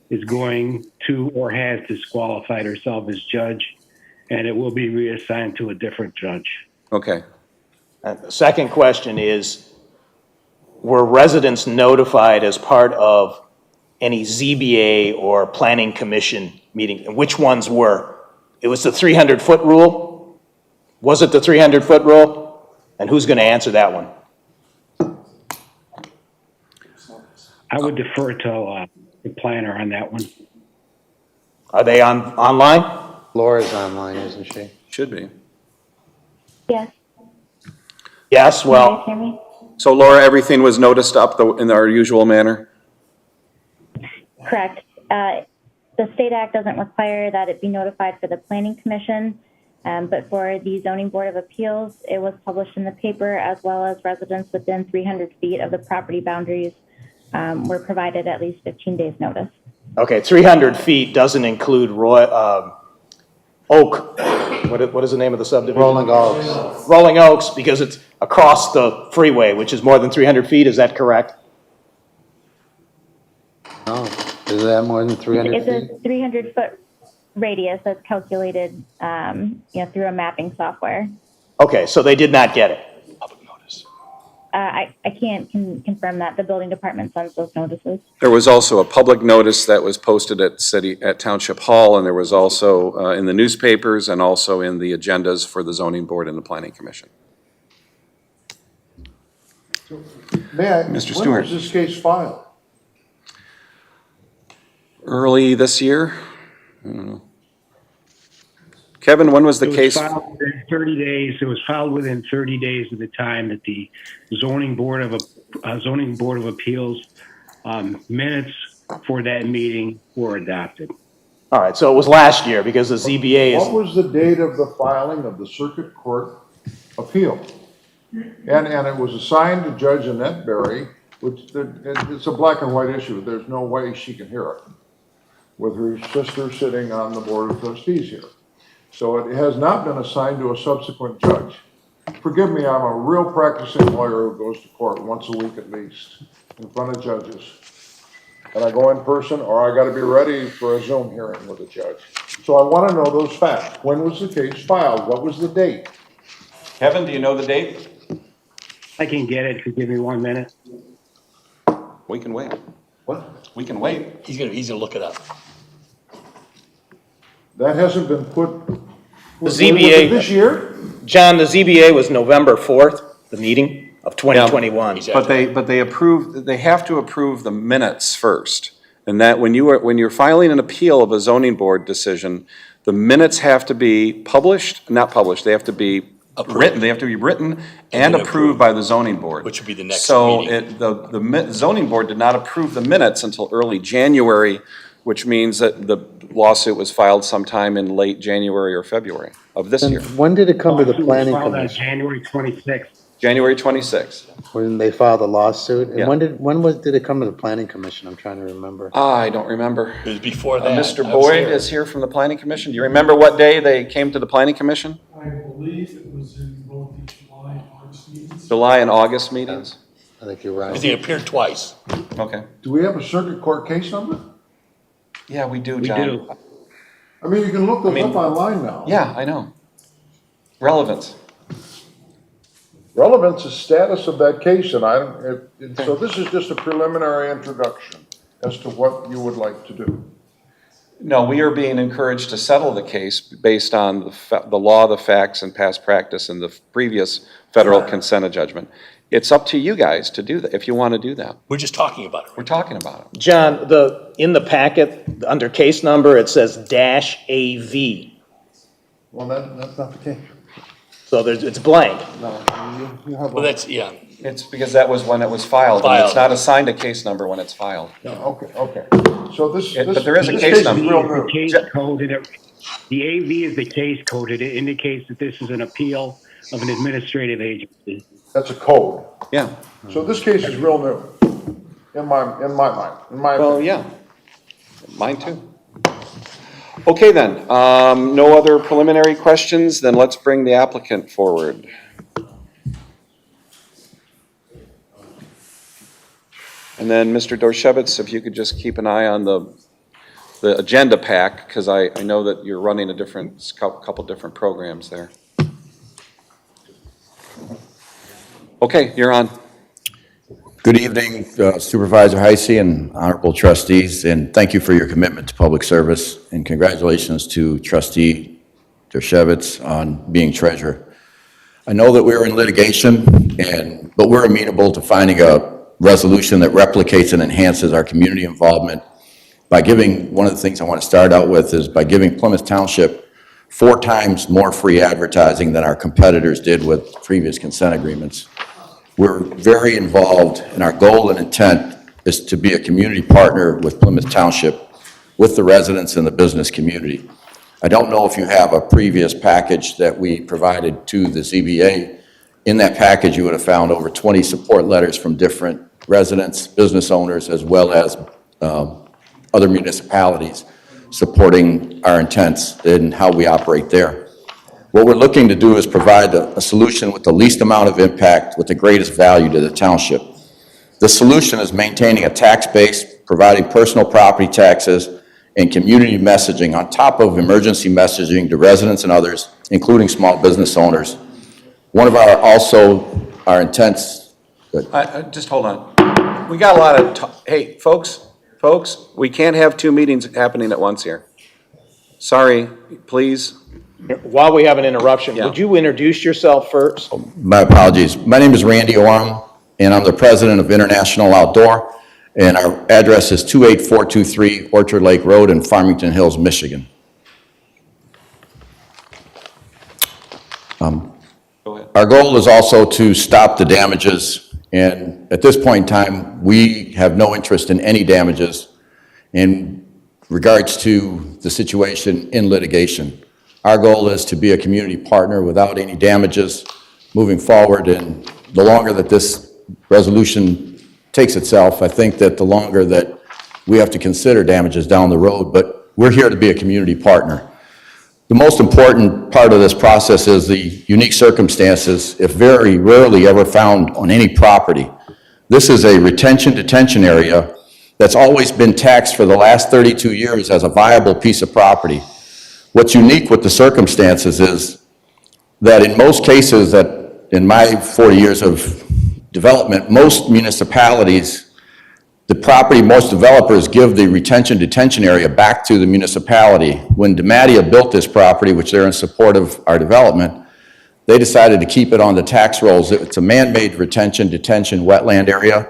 is going to or has disqualified herself as judge, and it will be reassigned to a different judge. Okay. And the second question is, were residents notified as part of any ZBA or planning commission meeting? And which ones were? It was the 300-foot rule? Was it the 300-foot rule? And who's going to answer that one? I would defer to the planner on that one. Are they online? Laura's online, isn't she? Should be. Yes. Yes, Can you well, guys hear me? So Laura, everything was noticed up in our usual manner? Correct. The state act doesn't require that it be notified for the planning commission, but for the zoning board of appeals, it was published in the paper, as well as residents within 300 feet of the property boundaries were provided at least 15 days notice. okay, 300 feet doesn't include Oak. What is the name of the subdivision? Rolling Oaks. Rolling Oaks, because it's across the freeway, which is more than 300 feet, is that correct? No, is that more than 300 It's feet? a 300-foot radius that's calculated through a mapping software. Okay, so they did not get it. I can't confirm that. The building department sends those notices. There was also a public notice that was posted at Township Hall, and there was also in the newspapers and also in the agendas for the zoning board and the planning commission. May I? Mr. Stewart. When was this case filed? Early this year? I don't know. Kevin, when was the case? It was filed within 30 days. It was filed within 30 days of the time that the zoning board of appeals minutes for that meeting were adopted. All right, so it was last year, because the ZBA What is, was the date of the filing of the circuit court appeal? And it was assigned to Judge Annette Berry, which it's a black and white issue. There's no way she can hear it with her sister sitting on the board of trustees here. So it has not been assigned to a subsequent judge. Forgive me, I'm a real practicing lawyer who goes to court once a week at least, in front of judges. and I go in person, or I gotta be ready for a Zoom hearing with a judge. So I wanna know those facts. When was the case filed? What was the date? Kevin, do you know the date? I can get it if you give me 1 minute. We can wait. What? We can wait. He's gonna look it up. That hasn't been put. The ZBA. This year? John, the ZBA was November 4th, the meeting of 2021. But they approve, they have to approve the minutes first. And that when you're filing an appeal of a zoning board decision, the minutes have to be published, not published, they have to be written, and approved by the zoning board. Which would be the next So meeting. the zoning board did not approve the minutes until early January, which means that the lawsuit was filed sometime in late January or February of this year. When did it come to the Lawsuit was planning filed on commission? January 26th. January 26th. When they filed the lawsuit? Yeah. And did it come to the planning commission? I'm trying to remember. I don't remember. It was before that. Mr. I was Boyd here. is here from the planning commission. Do you remember what day they came to the planning commission? I believe it was in both the July and August meetings. July and August meetings? I think you're right. He appeared twice. Okay. Do we have a circuit court case number? Yeah, we do, We John. do. I mean, you can look those up online now. Yeah, I know. Relevance. Relevance is status of that case, and so this is just a preliminary introduction as to what you would like to do. No, we are being encouraged to settle the case based on the law, the facts, and past practice in the previous federal consent judgment. It's up to you guys to do that, if you want to do that. We're just talking about it. We're talking about it. John, in the packet, under case number, it says -AV. Well, that's not the case. So it's blank. No, you have. Well, that's, yeah. It's because that was when it was filed, and it's not assigned a case number when it's filed. Okay. So But there is a this case number. is real The new. case code, the AV is the case code. It indicates that this is an appeal of an administrative agency. That's a code. Yeah. So this case is real new, in my mind, Well, yeah. Mine too. Okay then, no other preliminary questions, then let's bring the applicant forward. And then, Mr. Dorshevitz, if you could just keep an eye on the agenda pack, because I know that you're running a couple different programs there. Okay, you're on. Good evening, Supervisor Heisey and honorable trustees, and thank you for your commitment to public service, and congratulations to Trustee Dershowitz on being treasurer. I know that we're in litigation, but we're amenable to finding a resolution that replicates and enhances our community involvement by giving, one of the things I want to start out with is by giving Plymouth Township 4 times more free advertising than our competitors did with previous consent agreements. We're very involved, and our goal and intent is to be a community partner with Plymouth Township, with the residents and the business community. I don't know if you have a previous package that we provided to the ZBA. In that package, you would have found over 20 support letters from different residents, business owners, as well as other municipalities supporting our intents and how we operate there. What we're looking to do is provide a solution with the least amount of impact with the greatest value to the township. The solution is maintaining a tax base, providing personal property taxes, and community messaging on top of emergency messaging to residents and others, including small business owners. One of our intents. Just hold on. We got a lot of, hey, folks, we can't have 2 meetings happening at once here. Sorry, please. While we have an interruption, Yeah. would you introduce yourself first? My apologies. My name is Randy Oram, and I'm the president of International Outdoor, and our address is 28423 Orchard Lake Road in Farmington Hills, Michigan. Go ahead. Our goal is also to stop the damages, and at this point in time, we have no interest in any damages in regards to the situation in litigation. Our goal is to be a community partner without any damages moving forward, and the longer that this resolution takes itself, I think that the longer that we have to consider damages down the road, but we're here to be a community partner. The most important part of this process is the unique circumstances, if very rarely ever found on any property. This is a retention detention area that's always been taxed for the last 32 years as a viable piece of property. What's unique with the circumstances is that in most cases that, in my 40 years of development, most municipalities, the property, most developers give the detention area back to the municipality. When DeMattia built this property, which they're in support of our development, they decided to keep it on the tax rolls. It's a man-made detention wetland area,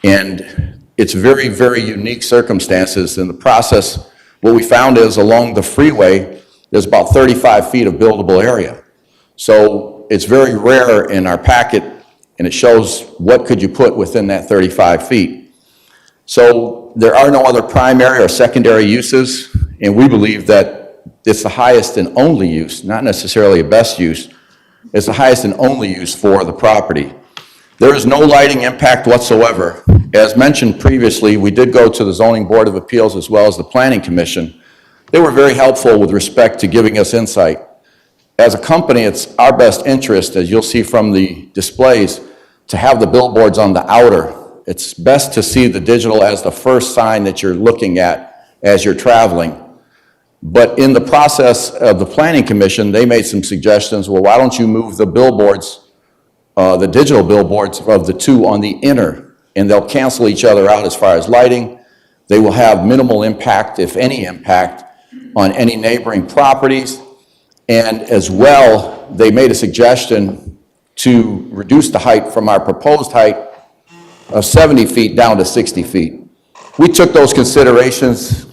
and it's very, very unique circumstances. In the process, what we found is along the freeway, there's about 35 feet of buildable area. So it's very rare in our packet, and it shows what could you put within that 35 feet. So there are no other primary or secondary uses, and we believe that it's the highest and only use, not necessarily a best use, it's the highest and only use for the property. There is no lighting impact whatsoever. As mentioned previously, we did go to the Zoning Board of Appeals as well as the Planning Commission. They were very helpful with respect to giving us insight. As a company, it's our best interest, as you'll see from the displays, to have the billboards on the outer. It's best to see the digital as the first sign that you're looking at as you're traveling. But in the process of the Planning Commission, they made some suggestions. Well, why don't you move the billboards, the digital billboards of the two on the inner, and they'll cancel each other out as far as lighting. They will have minimal impact, if any impact, on any neighboring properties. And as well, they made a suggestion to reduce the height from our proposed height of 70 feet down to 60 feet. We took those considerations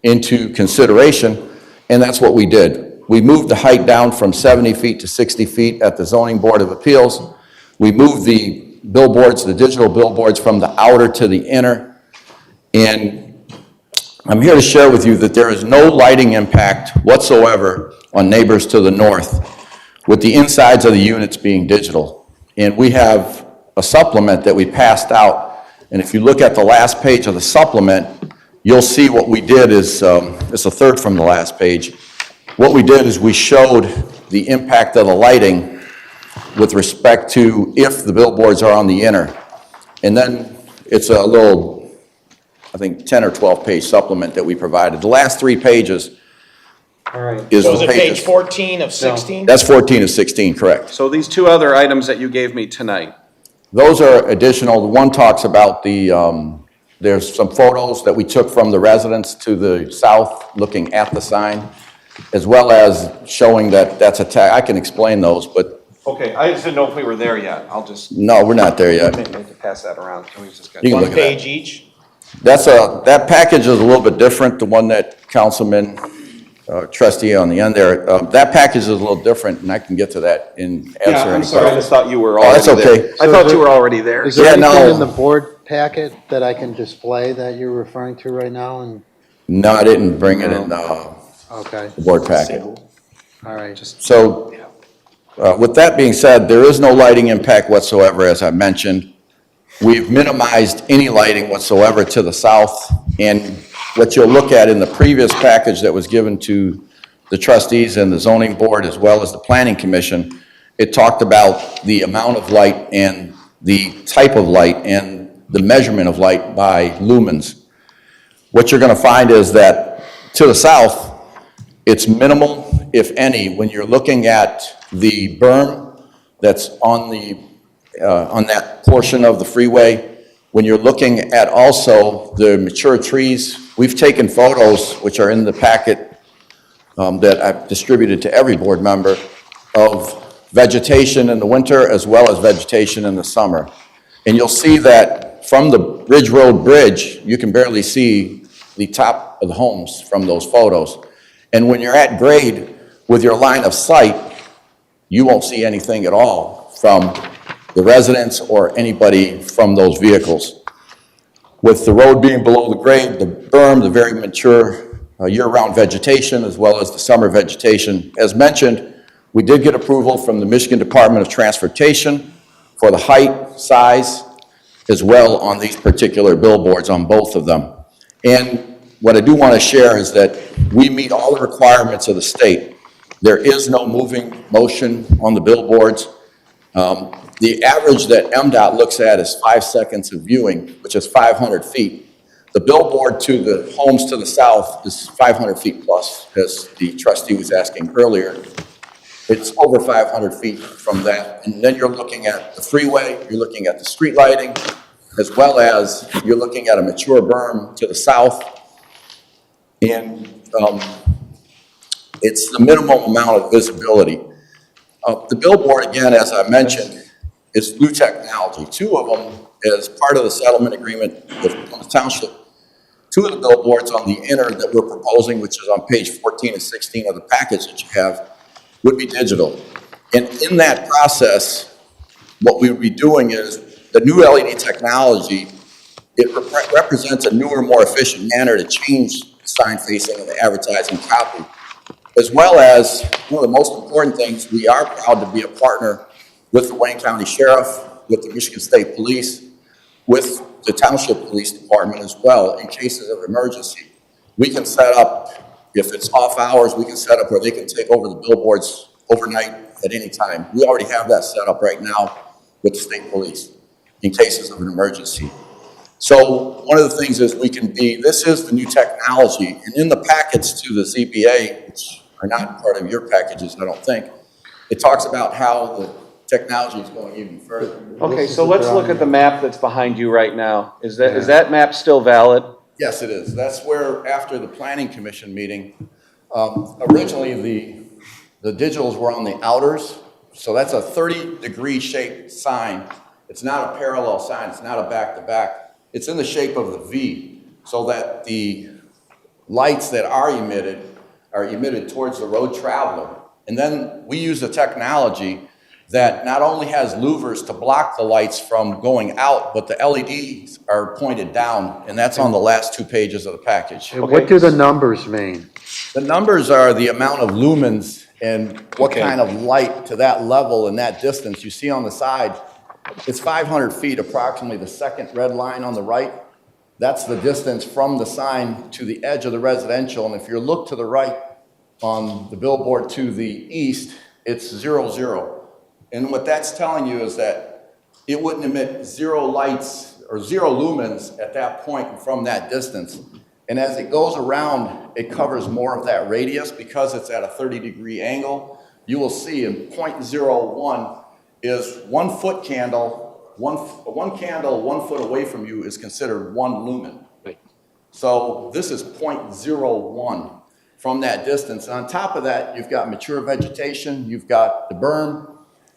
into consideration, and that's what we did. We moved the height down from 70 feet to 60 feet at the Zoning Board of Appeals. We moved the billboards, the digital billboards, from the outer to the inner. And I'm here to share with you that there is no lighting impact whatsoever on neighbors to the north, with the insides of the units being digital. And we have a supplement that we passed out, and if you look at the last page of the supplement, you'll see what we did is, it's the third from the last page. What we did is we showed the impact of the lighting with respect to if the billboards are on the inner. And then it's a little, I think, 10 or 12 page supplement that we provided. The last 3 pages All right. is So the is it pages. page 14 of 16? That's 14 of 16, correct. So these two other items that you gave me tonight, Those are additional. The one talks about the, there's some photos that we took from the residents to the south looking at the sign, as well as showing that that's I can explain those, but okay, I just didn't know if we were there yet. I'll just, no, we're not there yet. maybe to pass that around. Can we just get? You can One look at that. page each? That package is a little bit different, the one that Councilman, trustee on the end there. That package is a little different, and I can get to that in Yeah, answer I'm any sorry, I questions. just thought you were Oh, already that's okay. there. I thought you were already there. Is there Yeah, anything no. in the board packet that I can display that you're referring to right now? And, No, I didn't bring it in, okay, the board packet. all right. So, with that being said, there is no lighting impact whatsoever, as I mentioned. We've minimized any lighting whatsoever to the south, and what you'll look at in the previous package that was given to the trustees and the zoning board, as well as the planning commission, it talked about the amount of light and the type of light and the measurement of light by lumens. What you're going to find is that to the south, it's minimal, if any, when you're looking at the berm that's on that portion of the freeway. When you're looking at also the mature trees, we've taken photos, which are in the packet that I've distributed to every board member, of vegetation in the winter as well as vegetation in the summer. And you'll see that from the Ridge Road Bridge, you can barely see the top of the homes from those photos. And when you're at grade with your line of sight, you won't see anything at all from the residents or anybody from those vehicles. With the road being below the grade, the berm, the very mature year-round vegetation, as well as the summer vegetation. As mentioned, we did get approval from the Michigan Department of Transportation for the height, size, as well on these particular billboards on both of them. And what I do want to share is that we meet all the requirements of the state. There is no moving motion on the billboards. The average that MDOT looks at is 5 seconds of viewing, which is 500 feet. The billboard to the homes to the south is 500 feet plus, as the trustee was asking earlier. It's over 500 feet from that. And then you're looking at the freeway, you're looking at the street lighting, as well as you're looking at a mature berm to the south. And it's the minimum amount of visibility. The billboard, again, as I mentioned, is new technology. Two of them, as part of the settlement agreement with Plymouth Township, two of the billboards on the inner that we're proposing, which is on page 14 and 16 of the package that you have, would be digital. And in that process, what we would be doing is the new LED technology, it represents a newer, more efficient manner to change the sign facing and the advertising copy. As well as, one of the most important things, we are proud to be a partner with the Wayne County Sheriff, with the Michigan State Police, with the Township Police Department as well, in cases of emergency. We can set up, if it's off hours, we can set up where they can take over the billboards overnight at any time. We already have that set up right now with the state police in cases of an emergency. So one of the things is we can be, this is the new technology, and in the packets to the ZBA, which are not part of your packages, I don't think, it talks about how the technology is going even further. Okay, so let's look at the map that's behind you right now. Is that map still valid? Yes, it is. That's where, after the planning commission meeting, originally the digitals were on the outers, so that's a 30-degree shaped sign. It's not a parallel sign, it's not a back-to-back. It's in the shape of the V, so that the lights that are emitted towards the road traveler. And then we use a technology that not only has louvers to block the lights from going out, but the LEDs are pointed down, and that's on the last 2 pages of the package. And what do the numbers mean? The numbers are the amount of lumens and what kind of light to that level and that distance. You see on the side, it's 500 feet, approximately the second red line on the right. That's the distance from the sign to the edge of the residential. And if you look to the right on the billboard to the east, it's 00. And what that's telling you is that it wouldn't emit 0 lights or 0 lumens at that point from that distance. And as it goes around, it covers more of that radius because it's at a 30-degree angle. You will see in 0.01 is 1 foot candle, one candle 1 foot away from you is considered 1 lumen. So this is 0.01 from that distance. And on top of that, you've got mature vegetation, you've got the berm.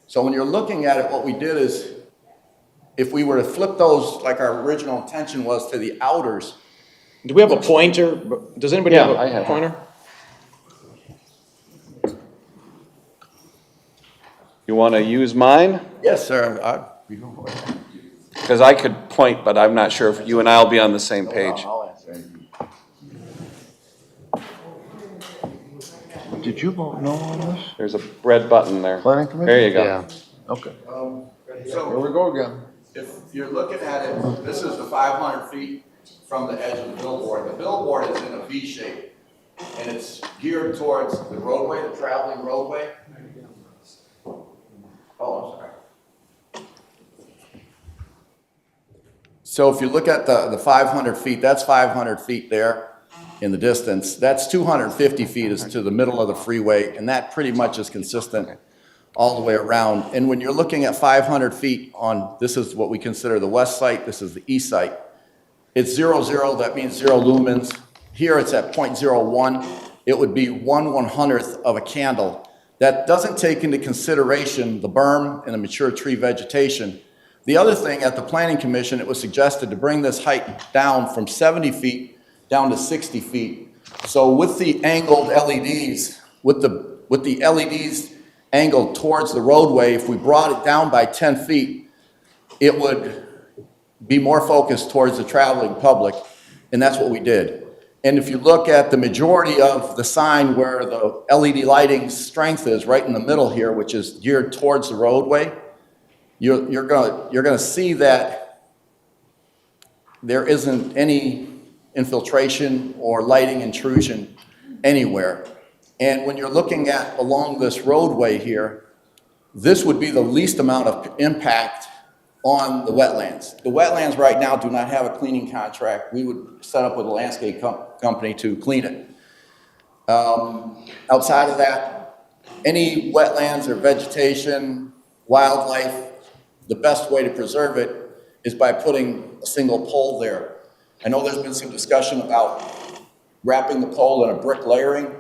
So when you're looking at it, what we did is, if we were to flip those, like our original intention was, to the outers. Do we have a pointer? Does anybody have a pointer? You want to use mine? Yes, sir. Because I could point, but I'm not sure if you and I will be on the same page. Did you vote no on this? There's a red button there. Planning commission? There you go. Yeah. Okay. Here we go again. If you're looking at it, this is the 500 feet from the edge of the billboard. The billboard is in a V shape, and it's geared towards the roadway, the traveling roadway. Oh, I'm sorry. So if you look at the 500 feet, that's 500 feet there in the distance. That's 250 feet is to the middle of the freeway, and that pretty much is consistent all the way around. And when you're looking at 500 feet on, this is what we consider the west site, this is the east site. It's 00, that means 0 lumens. Here it's at 0.01. It would be 1/100th of a candle. That doesn't take into consideration the berm and the mature tree vegetation. The other thing, at the Planning Commission, it was suggested to bring this height down from 70 feet down to 60 feet. So with the angled LEDs, with the LEDs angled towards the roadway, if we brought it down by 10 feet, it would be more focused towards the traveling public, and that's what we did. And if you look at the majority of the sign where the LED lighting strength is, right in the middle here, which is geared towards the roadway, you're gonna see that there isn't any infiltration or lighting intrusion anywhere. And when you're looking at along this roadway here, this would be the least amount of impact on the wetlands. The wetlands right now do not have a cleaning contract. We would set up with a landscape company to clean it. Outside of that, any wetlands or vegetation, wildlife, the best way to preserve it is by putting a single pole there. I know there's been some discussion about wrapping the pole in a brick layering.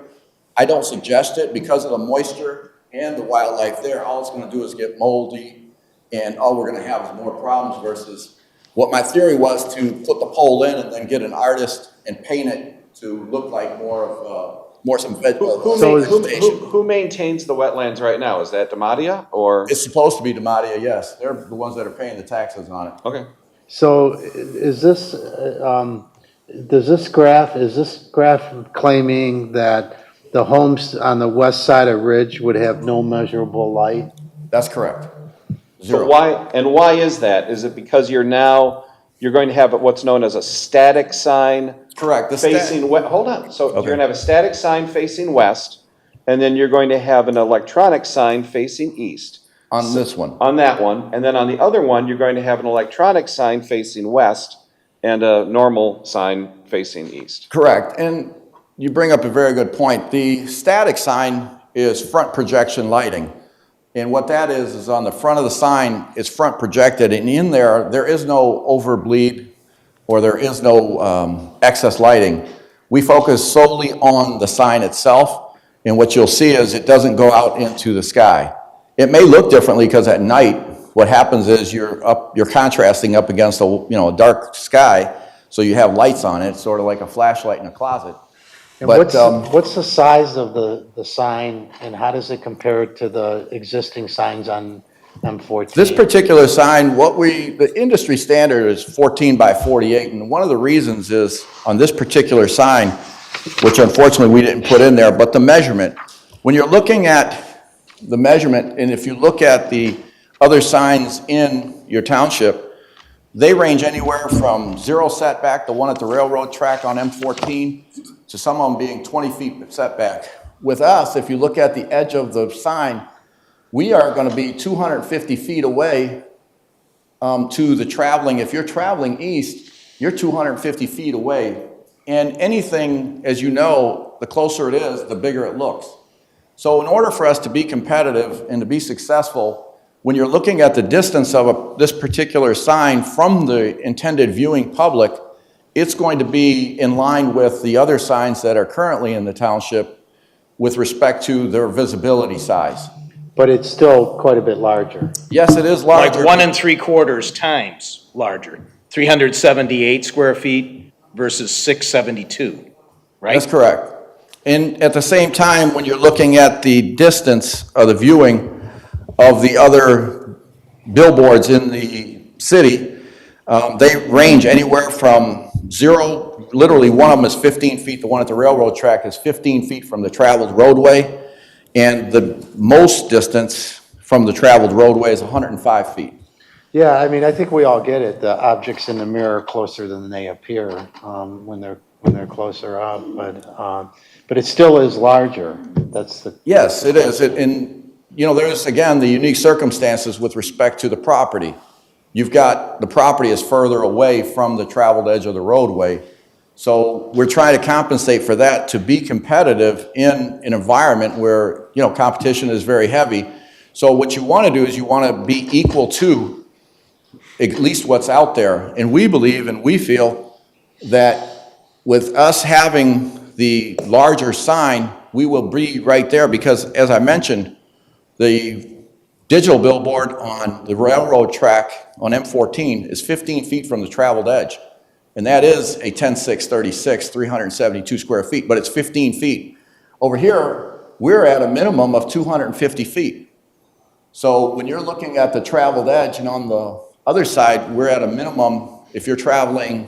I don't suggest it because of the moisture and the wildlife there. All it's gonna do is get moldy, and all we're gonna have is more problems versus what my theory was, to put the pole in and then get an artist and paint it to look like more of some vegetation. Who maintains the wetlands right now? Is that Dematia or? It's supposed to be Dematia, yes. They're the ones that are paying the taxes on it. Okay. So is this, is this graph claiming that the homes on the west side of Ridge would have no measurable light? That's correct. So why is that? Is it because you're going to have what's known as a static sign? Correct. Facing west, hold on. So Okay. you're gonna have a static sign facing west, and then you're going to have an electronic sign facing east. On this one. On that one, and then on the other one, you're going to have an electronic sign facing west and a normal sign facing east. Correct. And you bring up a very good point. The static sign is front projection lighting. And what that is on the front of the sign, it's front projected, and in there is no overbleed or there is no excess lighting. We focus solely on the sign itself, and what you'll see is it doesn't go out into the sky. It may look differently because at night, what happens is you're contrasting up against a dark sky, so you have lights on it, sort of like a flashlight in a closet. And But, what's the size of the sign, and how does it compare to the existing signs on M14? This particular sign, the industry standard is 14 by 48, and one of the reasons is on this particular sign, which unfortunately we didn't put in there, but the measurement. When you're looking at the measurement, and if you look at the other signs in your township, they range anywhere from 0 setback, the one at the railroad track on M14, to some of them being 20 feet setback. With us, if you look at the edge of the sign, we are going to be 250 feet away to the traveling. If you're traveling east, you're 250 feet away. And anything, as you know, the closer it is, the bigger it looks. So in order for us to be competitive and to be successful, when you're looking at the distance of this particular sign from the intended viewing public, it's going to be in line with the other signs that are currently in the township with respect to their visibility size. But it's still quite a bit larger. Yes, it is larger. Like 1 3/4 times larger, 378 square feet versus 672, right? That's correct. And at the same time, when you're looking at the distance of the viewing of the other billboards in the city, they range anywhere from 0, literally one of them is 15 feet, the one at the railroad track is 15 feet from the traveled roadway, and the most distance from the traveled roadway is 105 feet. Yeah, I mean, I think we all get it. The objects in the mirror are closer than they appear when they're closer up, but it still is larger. That's the. Yes, it is. And there's again the unique circumstances with respect to the property. You've got the property is further away from the traveled edge of the roadway. So we're trying to compensate for that to be competitive in an environment where, competition is very heavy. So what you want to do is you want to be equal to at least what's out there. And we believe and we feel that with us having the larger sign, we will be right there because, as I mentioned, the digital billboard on the railroad track on M14 is 15 feet from the traveled edge. And that is a 10-6-36, 372 square feet, but it's 15 feet. Over here, we're at a minimum of 250 feet. So when you're looking at the traveled edge, and on the other side, we're at a minimum, if you're traveling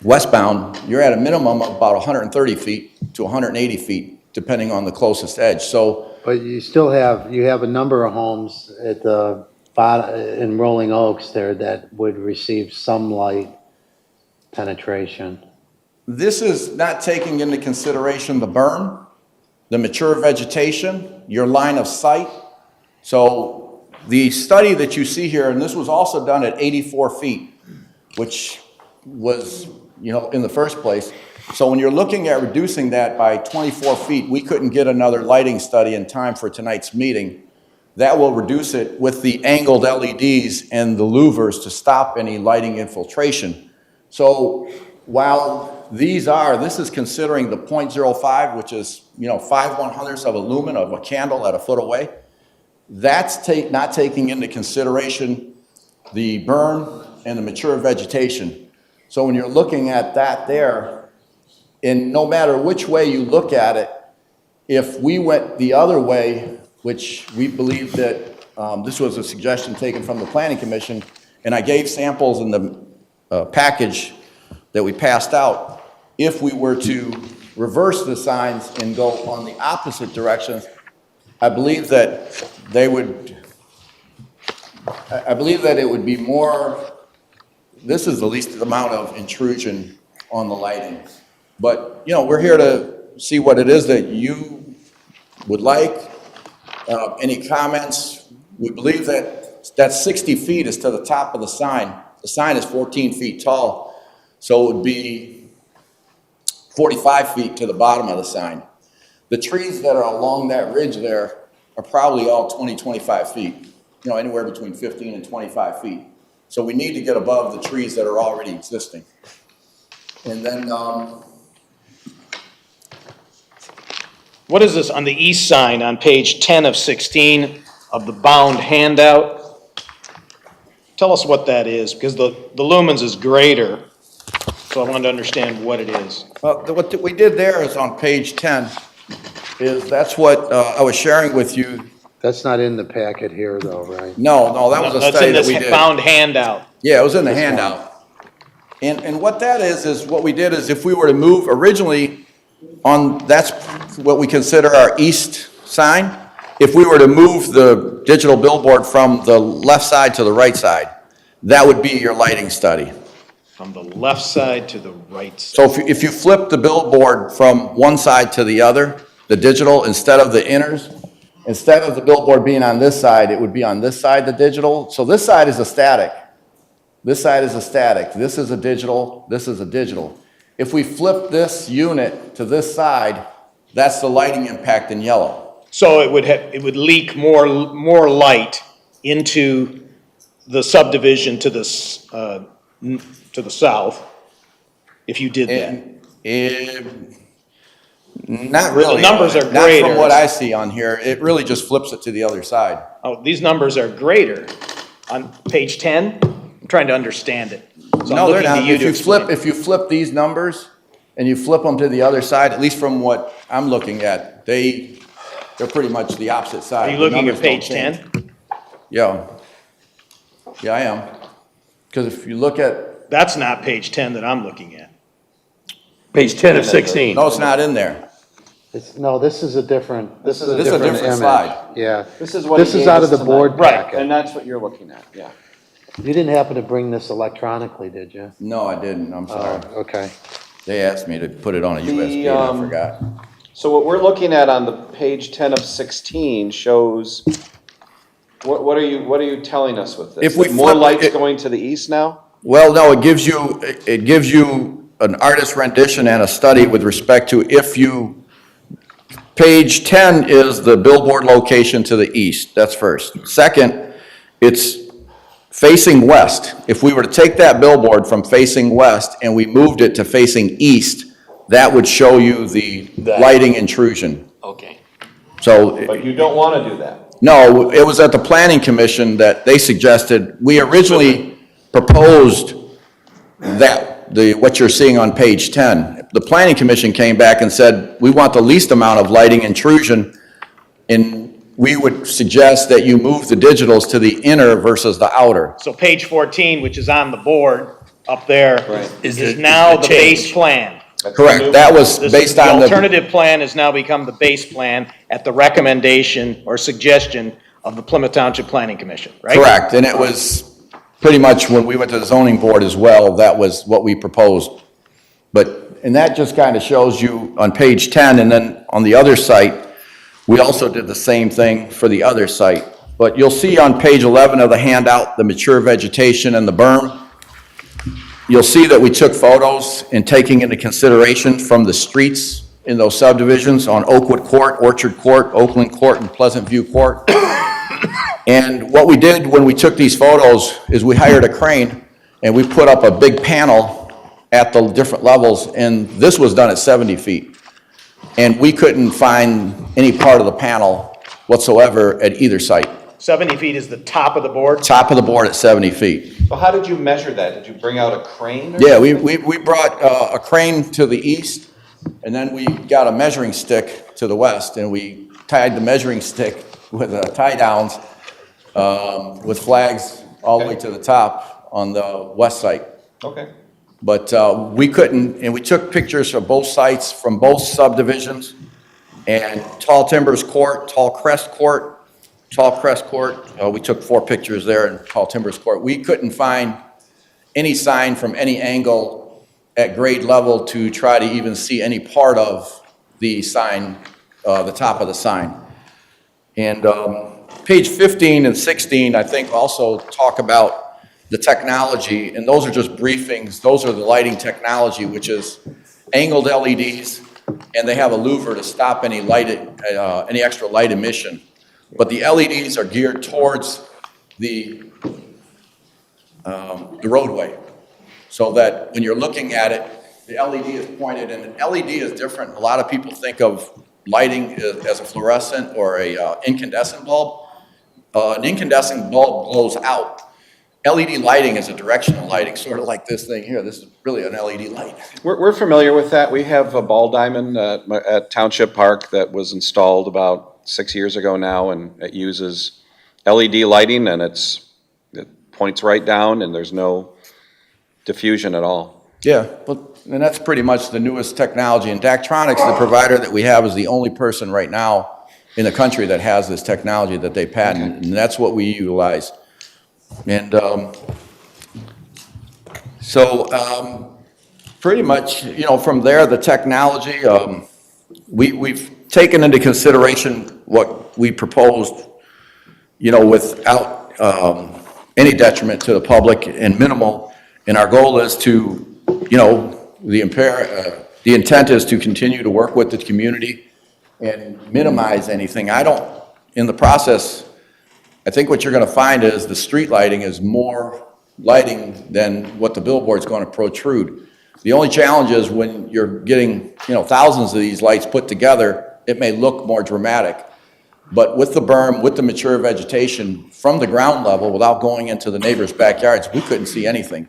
westbound, you're at a minimum of about 130 feet to 180 feet, depending on the closest edge. But you still have a number of homes at the bottom in Rolling Oaks there that would receive some light penetration. This is not taking into consideration the berm, the mature vegetation, your line of sight. So the study that you see here, and this was also done at 84 feet, which was, in the first place. So when you're looking at reducing that by 24 feet, we couldn't get another lighting study in time for tonight's meeting. That will reduce it with the angled LEDs and the louvers to stop any lighting infiltration. So while this is considering the 0.05, which is, 5/100ths of a lumen of a candle at a foot away. That's not taking into consideration the burn and the mature vegetation. So when you're looking at that there, and no matter which way you look at it, if we went the other way, which we believe that this was a suggestion taken from the Planning Commission, and I gave samples in the package that we passed out, if we were to reverse the signs and go on the opposite direction, I believe that it would be more, this is the least amount of intrusion on the lighting. But, we're here to see what it is that you would like. Any comments? We believe that 60 feet is to the top of the sign. The sign is 14 feet tall, so it would be 45 feet to the bottom of the sign. The trees that are along that ridge there are probably all 20, 25 feet, anywhere between 15 and 25 feet. So we need to get above the trees that are already existing. And then, What is this on the east sign on page 10 of 16 of the bound handout? Tell us what that is, because the lumens is greater, so I wanted to understand what it is. well, what we did there is on page 10, that's what I was sharing with you. That's not in the packet here, though, right? No, that was a That's study in that this we did. bound handout. Yeah, it was in the handout. And what that is what we did is if we were to move originally that's what we consider our east sign. If we were to move the digital billboard from the left side to the right side, that would be your lighting study. From the left side to the right side. So if you flip the billboard from one side to the other, the digital, instead of the inners, instead of the billboard being on this side, it would be on this side, the digital. So this side is a static. This side is a static. This is a digital. This is a digital. If we flip this unit to this side, that's the lighting impact in yellow. So it would leak more light into the subdivision to the south if you did that. Not really. The numbers are Not greater. from what I see on here. It really just flips it to the other side. Oh, these numbers are greater on page 10? I'm trying to understand it. So No, I'm they're looking to not. you to explain. If you flip these numbers and you flip them to the other side, at least from what I'm looking at, they're pretty much the opposite side. Are you The looking numbers at page don't change. 10? Yeah. Yeah, I am. Because if you look at, That's not page 10 that I'm looking at. Page 10 of 16. no, it's not in there. No, this is a different, This is a different image. slide. Yeah. This is what This he is gave out us of the tonight. board Right, packet. And that's what you're looking at, yeah. You didn't happen to bring this electronically, did you? No, I didn't. I'm sorry. Oh, okay. They asked me to put it on a USB and I forgot. So what we're looking at on the page 10 of 16 shows, what are you telling us with this? If we That more flip lights it- going to the east now? Well, no, it gives you an artist rendition and a study with respect to page 10 is the billboard location to the east, that's first. Second, it's facing west. If we were to take that billboard from facing west and we moved it to facing east, that would show you the lighting intrusion. Okay. So, But you don't want to do that. no, it was at the Planning Commission that they suggested, we originally proposed what you're seeing on page 10. The Planning Commission came back and said, we want the least amount of lighting intrusion, and we would suggest that you move the digitals to the inner versus the outer. So page 14, which is on the board up there, Right. is Is now the the base change. plan. That's the Correct, new- that was This is based the on the, alternative plan has now become the base plan at the recommendation or suggestion of the Plymouth Township Planning Commission, right? correct, and it was pretty much when we went to the zoning board as well, that was what we proposed. And that just kind of shows you on page 10, and then on the other site, we also did the same thing for the other site. but you'll see on page 11 of the handout, the mature vegetation and the berm. You'll see that we took photos and taking into consideration from the streets in those subdivisions on Oakwood Court, Orchard Court, Oakland Court, and Pleasant View Court. And what we did when we took these photos is we hired a crane and we put up a big panel at the different levels, and this was done at 70 feet. And we couldn't find any part of the panel whatsoever at either site. 70 feet is the top of the board? Top of the board at 70 feet. So how did you measure that? Did you bring out a crane? Yeah, we brought a crane to the east, and then we got a measuring stick to the west, and we tied the measuring stick with tie downs with flags all the way to the top on the west site. Okay. But we couldn't, and we took pictures of both sites from both subdivisions, and Tall Timbers Court, Tall Crest Court, we took 4 pictures there in Tall Timbers Court. We couldn't find any sign from any angle at grade level to try to even see any part of the sign, the top of the sign. And page 15 and 16, I think, also talk about the technology, and those are just briefings. Those are the lighting technology, which is angled LEDs, and they have a louver to stop any any extra light emission. But the LEDs are geared towards the roadway, so that when you're looking at it, the LED is pointed, and an LED is different. A lot of people think of lighting as a fluorescent or a incandescent bulb. An incandescent bulb glows out. LED lighting is a directional lighting, sort of like this thing here. This is really an LED light. We're familiar with that. We have a ball diamond at Township Park that was installed about 6 years ago now, and it uses LED lighting, and it points right down, and there's no diffusion at all. Yeah, and that's pretty much the newest technology. And Daktronics, the provider that we have, is the only person right now in the country that has this technology that they patent, and that's what we utilize. And pretty much, from there, the technology, we've taken into consideration what we proposed, without any detriment to the public and minimal. And our goal is to, the intent is to continue to work with the community and minimize anything. In the process, I think what you're going to find is the street lighting is more lighting than what the billboard's going to protrude. The only challenge is when you're getting, thousands of these lights put together, it may look more dramatic. But with the berm, with the mature vegetation, from the ground level, without going into the neighbors' backyards, we couldn't see anything.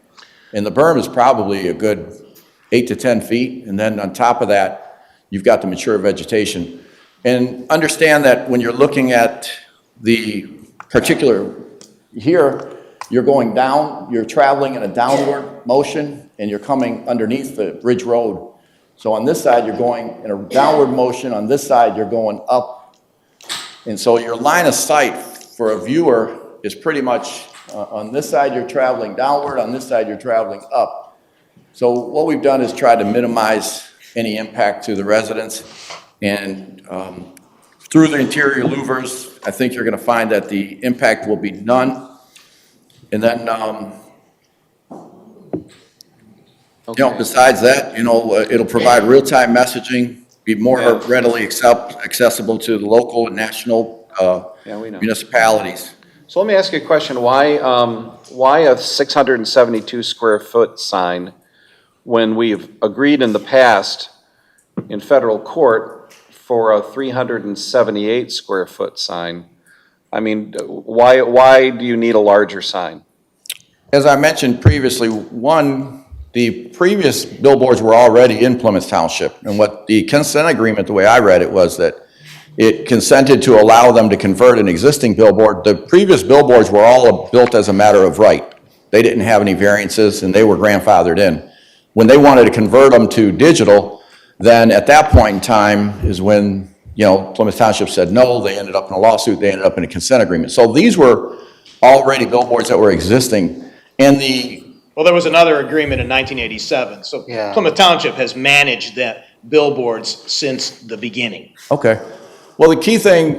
And the berm is probably a good 8 to 10 feet, and then on top of that, you've got the mature vegetation. And understand that when you're looking at the particular, here, you're going down, you're traveling in a downward motion, and you're coming underneath the Ridge Road. So on this side, you're going in a downward motion. On this side, you're going up. And so your line of sight for a viewer is pretty much, on this side, you're traveling downward. On this side, you're traveling up. So what we've done is try to minimize any impact to the residents. And through the interior louvers, I think you're going to find that the impact will be none. And then, besides that, it'll provide real-time messaging, be more readily accessible to the local and national municipalities. So let me ask you a question. Why a 672 square foot sign when we've agreed in the past in federal court for a 378 square foot sign? I mean, why do you need a larger sign? As I mentioned previously, the previous billboards were already in Plymouth Township. And what the consent agreement, the way I read it, was that it consented to allow them to convert an existing billboard. The previous billboards were all built as a matter of right. They didn't have any variances, and they were grandfathered in. When they wanted to convert them to digital, then at that point in time is when Plymouth Township said no. They ended up in a lawsuit. They ended up in a consent agreement. So these were already billboards that were existing. And well, there was another agreement in 1987. So Plymouth Township has managed that billboards since the beginning. Okay. Well, the key thing,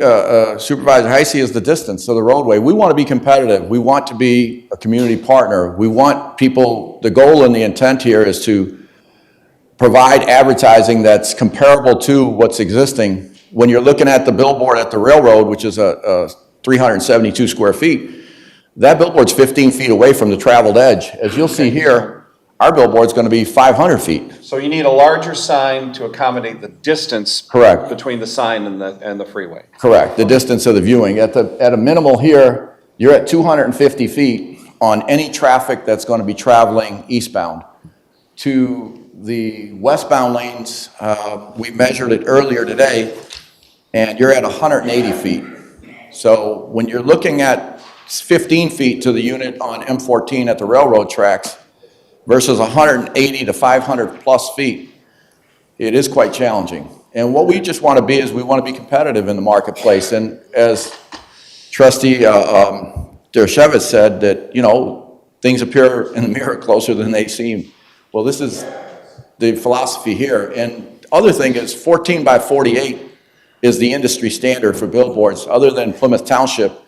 Supervisor Heisey, is the distance to the roadway. We want to be competitive. We want to be a community partner. We want people, the goal and the intent here is to provide advertising that's comparable to what's existing. When you're looking at the billboard at the railroad, which is a 372 square feet, that billboard's 15 feet away from the traveled edge. As you'll see here, our billboard's going to be 500 feet. So you need a larger sign to accommodate the distance. Correct. Between the sign and the freeway. Correct, the distance of the viewing. At a minimal here, you're at 250 feet on any traffic that's going to be traveling eastbound. To the westbound lanes, we measured it earlier today, and you're at 180 feet. So when you're looking at 15 feet to the unit on M14 at the railroad tracks versus 180 to 500 plus feet, it is quite challenging. And what we just want to be is we want to be competitive in the marketplace. And as Trustee Dershowitz said, that, you know, things appear in the mirror closer than they seem. Well, this is the philosophy here. And other thing is 14 by 48 is the industry standard for billboards. Other than Plymouth Township,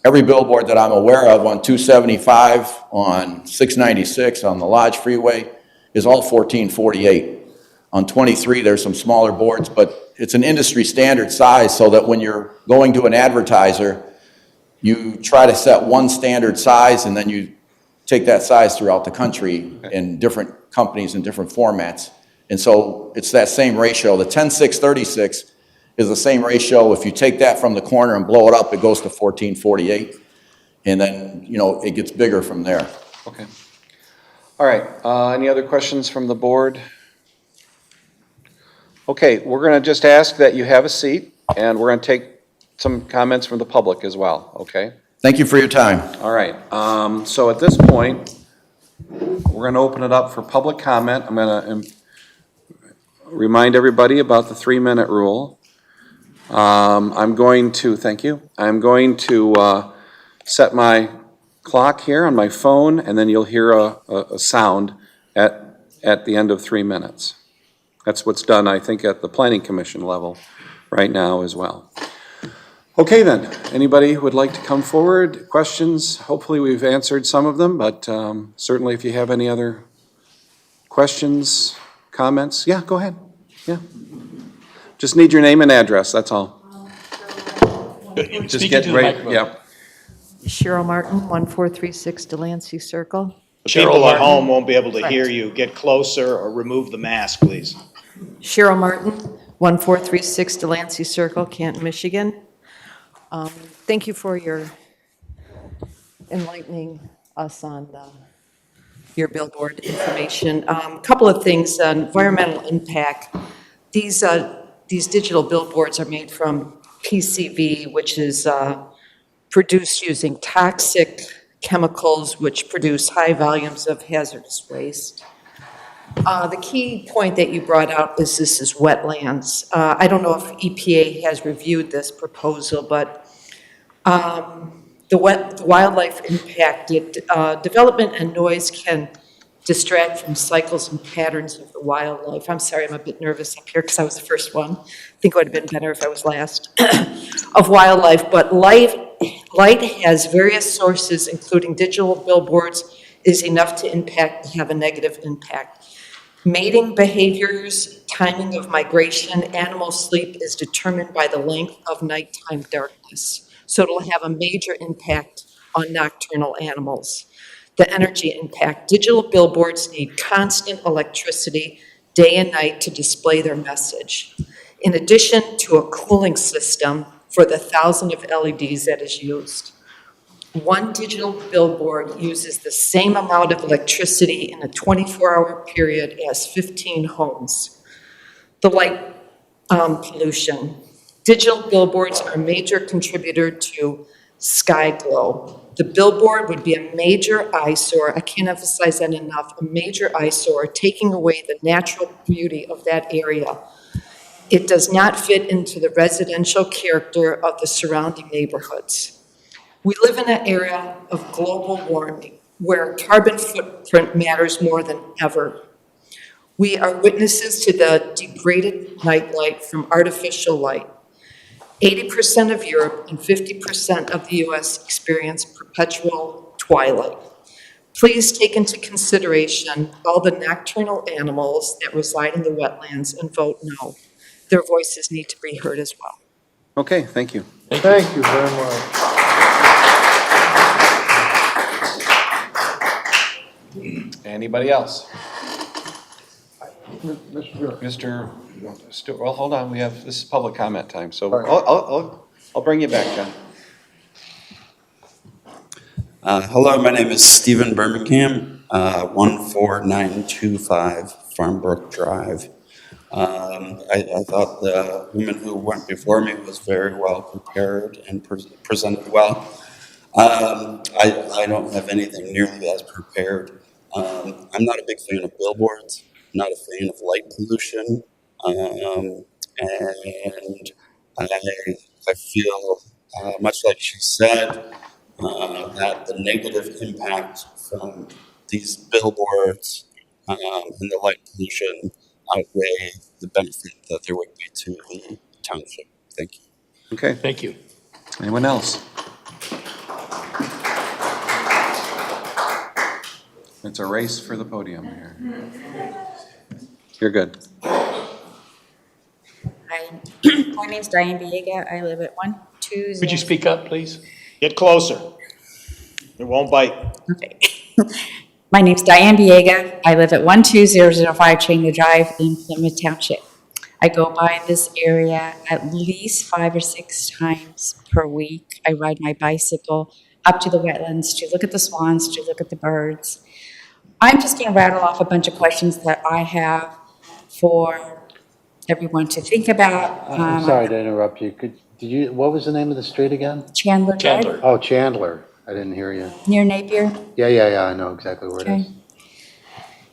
every billboard that I'm aware of on 275, on 696, on the Lodge Freeway is all 1448. On 23, there's some smaller boards, but it's an industry standard size so that when you're going to an advertiser, you try to set one standard size and then you take that size throughout the country in different companies and different formats. And so it's that same ratio. The 10-6-36 is the same ratio. If you take that from the corner and blow it up, it goes to 1448. And then, you know, it gets bigger from there. Okay. All right, any other questions from the board? Okay, we're going to just ask that you have a seat, and we're going to take some comments from the public as well, okay? Thank you for your time. All right, so at this point, we're going to open it up for public comment. I'm going to remind everybody about the 3-minute rule. I'm going to, thank you, I'm going to set my clock here on my phone, and then you'll hear a sound at the end of 3 minutes. That's what's done, I think, at the Planning Commission level right now as well. Okay then, anybody who would like to come forward, questions? Hopefully we've answered some of them, but certainly if you have any other questions, comments, yeah, go ahead. Yeah. Just need your name and address, that's all. Just get right, yeah. Cheryl Martin, 1436 Delancey Circle. People at home won't be able to hear you. Get closer or remove the mask, please. Cheryl Martin, 1436 Delancey Circle, Canton, Michigan. Thank you for your enlightening us on your billboard information. Couple of things, environmental impact. These digital billboards are made from PCB, which is produced using toxic chemicals which produce high volumes of hazardous waste. The key point that you brought out is this is wetlands. I don't know if EPA has reviewed this proposal, but the wildlife impacted development and noise can distract from cycles and patterns of the wildlife. I'm sorry, I'm a bit nervous up here because I was the first one. I think it would have been better if I was last. Of wildlife, but light has various sources, including digital billboards, is enough to have a negative impact. Mating behaviors, timing of migration, animal sleep is determined by the length of nighttime darkness. So it'll have a major impact on nocturnal animals. The energy impact. Digital billboards need constant electricity day and night to display their message. In addition to a cooling system for the 1,000 of LEDs that is used. One digital billboard uses the same amount of electricity in a 24-hour period as 15 homes. The light pollution. Digital billboards are a major contributor to sky glow. The billboard would be a major eyesore, I can't emphasize that enough, a major eyesore, taking away the natural beauty of that area. It does not fit into the residential character of the surrounding neighborhoods. We live in an era of global warming where carbon footprint matters more than ever. We are witnesses to the degraded nightlight from artificial light. 80% of Europe and 50% of the US experience perpetual twilight. Please take into consideration all the nocturnal animals that reside in the wetlands and vote no. Their voices need to be heard as well. Okay, thank you. Thank you very much. Anybody else? Mr. Mr. Stewart, well, hold on, this is public comment time, so All right. I'll bring you back, John. Hello, my name is Stephen Birmingham, 14925 Farmbrook Drive. I thought the woman who went before me was very well prepared and presented well. I don't have anything nearly as prepared. I'm not a big fan of billboards, not a fan of light pollution, and I feel, much like she said, that the negative impact from these billboards and the light pollution outweigh the benefit that there would be to the township. Thank you. Okay. Thank you. Anyone else? It's a race for the podium here. You're good. Hi, my name's Diane Viega. I live at 120. Could you speak up, please? Get closer. It won't bite. Okay. My name's Diane Viega. I live at 12005 Chandler Drive in Plymouth Township. I go by this area at least 5 or 6 times per week. I ride my bicycle up to the wetlands to look at the swans, to look at the birds. I'm just going to rattle off a bunch of questions that I have for everyone to think about. I'm sorry to interrupt you. What was the name of the street again? Chandler Drive. Chandler. Oh, Chandler. I didn't hear you. Near Napier. Yeah, I know exactly where it is. Okay.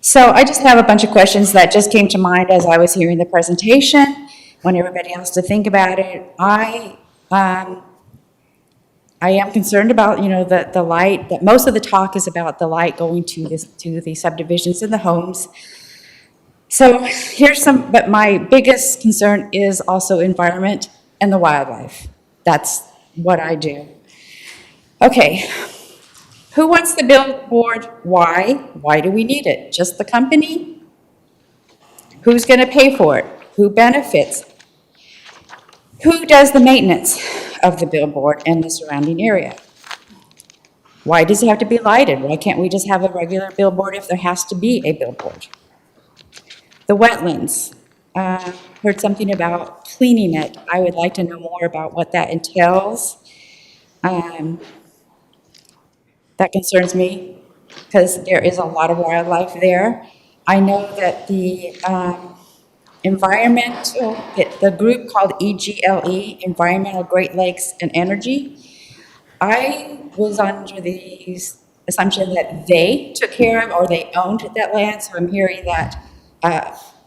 So I just have a bunch of questions that just came to mind as I was hearing the presentation. Want everybody else to think about it. I am concerned about, the light, that most of the talk is about the light going to the subdivisions and the homes. So but my biggest concern is also environment and the wildlife. That's what I do. Okay, who wants the billboard? Why? Why do we need it? Just the company? Who's gonna pay for it? Who benefits? Who does the maintenance of the billboard and the surrounding area? Why does it have to be lighted? Why can't we just have a regular billboard if there has to be a billboard? The wetlands, heard something about cleaning it. I would like to know more about what that entails. That concerns me because there is a lot of wildlife there. I know that the the group called EGLE, Environmental Great Lakes and Energy, I was under the assumption that they took care of or they owned that land, so I'm hearing that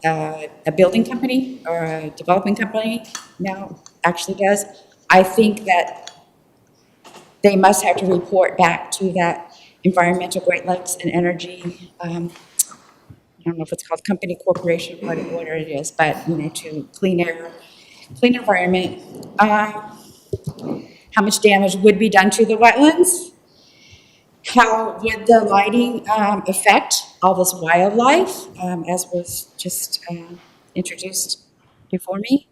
a building company or a developing company now actually does. I think that they must have to report back to that Environmental Great Lakes and Energy, I don't know if it's called company, corporation, whatever it is, but, to clean air, clean environment. How much damage would be done to the wetlands? How would the lighting affect all this wildlife, as was just introduced before me?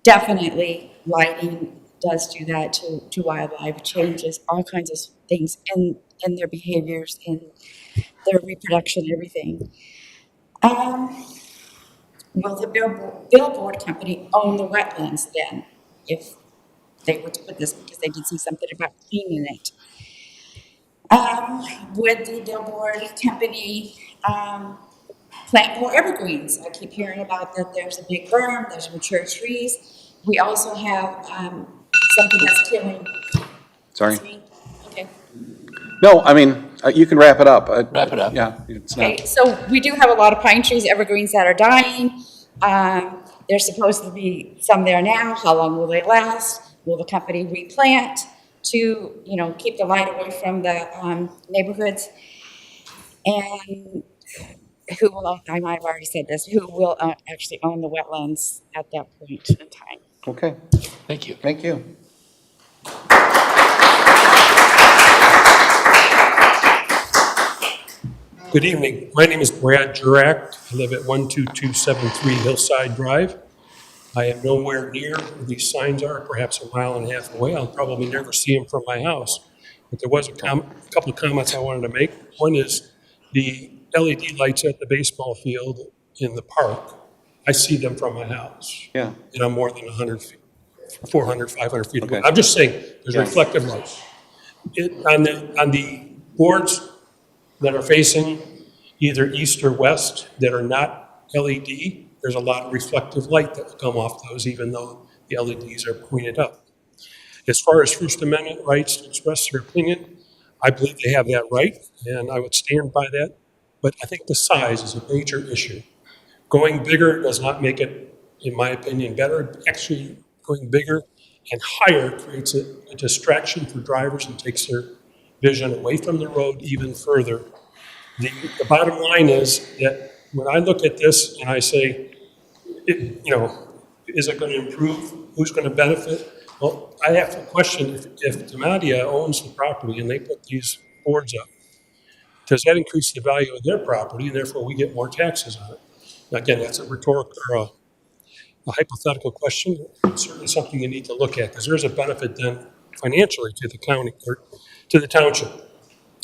Definitely lighting does do that to wildlife, changes all kinds of things in their behaviors, in their reproduction, everything. Will the billboard company own the wetlands then, if they were to put this, because they did say something about cleaning it? Would the billboard company plant more evergreens? I keep hearing about that there's a big berm, there's mature trees. We also have something that's killing. Sorry. Okay. No, I mean, you can wrap it up. Wrap it up. Yeah, it's not. Okay, so we do have a lot of pine trees, evergreens that are dying. There's supposed to be some there now. How long will they last? Will the company replant to, keep the light away from the neighborhoods? And who will, I might have already said this, who will actually own the wetlands at that point in time? Okay, Thank you. thank you. Good evening. My name is Brad Jurek. I live at 12273 Hillside Drive. I am nowhere near where these signs are, perhaps a mile and a half away. I'll probably never see them from my house. But there was a couple of comments I wanted to make. One is the LED lights at the baseball field in the park. I see them from my house. Yeah. And I'm more than 100 feet, 400, 500 feet away. Okay. I'm just saying, there's Yeah. reflective lights. On the boards that are facing either east or west that are not LED, there's a lot of reflective light that will come off those, even though the LEDs are pointed up. As far as First Amendment rights to express their opinion, I believe they have that right, and I would stand by that. But I think the size is a major issue. Going bigger does not make it, in my opinion, better. Actually, going bigger and higher creates a distraction for drivers and takes their vision away from the road even further. The bottom line is that when I look at this and I say, is it going to improve? Who's going to benefit? Well, I have to question if Demadia owns the property and they put these boards up, does that increase the value of their property and therefore we get more taxes on it? Now, again, that's a rhetorical or a hypothetical question. It's certainly something you need to look at because there's a benefit then financially to the county or to the township.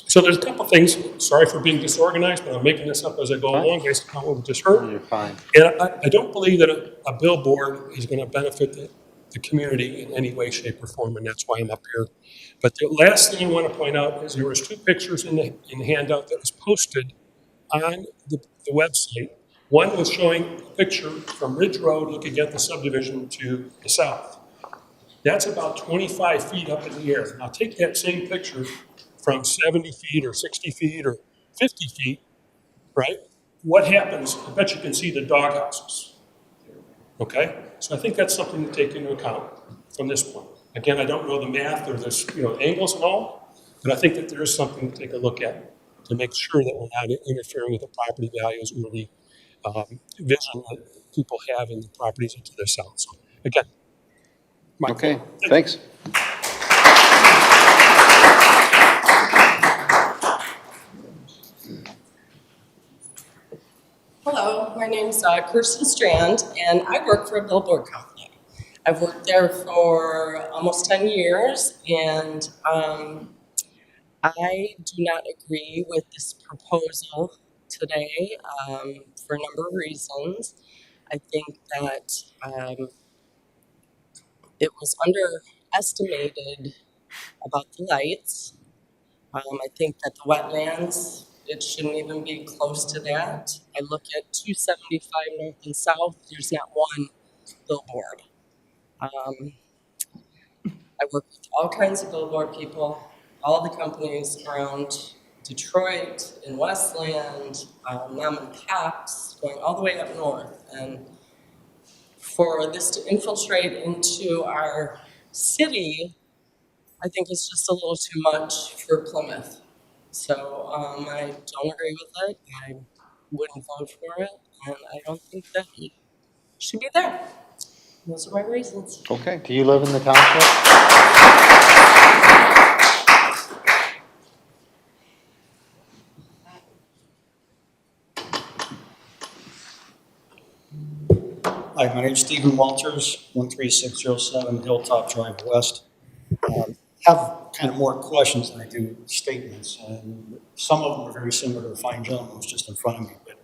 So there's a couple things, sorry for being disorganized, but I'm making this up as I go along based upon what we just heard. You're fine. And I don't believe that a billboard is going to benefit the community in any way, shape, or form, and that's why I'm up here. But the last thing I want to point out is there was two pictures in the handout that was posted on the website. One was showing a picture from Ridge Road looking at the subdivision to the south. That's about 25 feet up in the air. Now take that same picture from 70 feet or 60 feet or 50 feet, right? What happens? I bet you can see the doghouses. Okay? So I think that's something to take into account from this point. Again, I don't know the math or the angles and all, but I think that there is something to take a look at to make sure that we're not interfering with the property values or the vision that people have in the properties to their south. So again, Okay, thanks. Hello, my name's Kirsten Strand, and I work for a billboard company. I've worked there for almost 10 years, and I do not agree with this proposal today for a number of reasons. I think that it was underestimated about the lights. I think that the wetlands, it shouldn't even be close to that. I look at 275 north and south, there's not one billboard. I work with all kinds of billboard people, all the companies around Detroit and Westland, mom and pops, going all the way up north. And for this to infiltrate into our city, I think it's just a little too much for Plymouth. So I don't agree with it. I wouldn't vote for it, and I don't think that it should be there. Those are my reasons. Okay. Do you live in the township? Hi, my name is Stephen Walters, 13607 Hilltop Drive West. Have kind of more questions than I do statements, and some of them are very similar to the fine gentleman who's just in front of me. But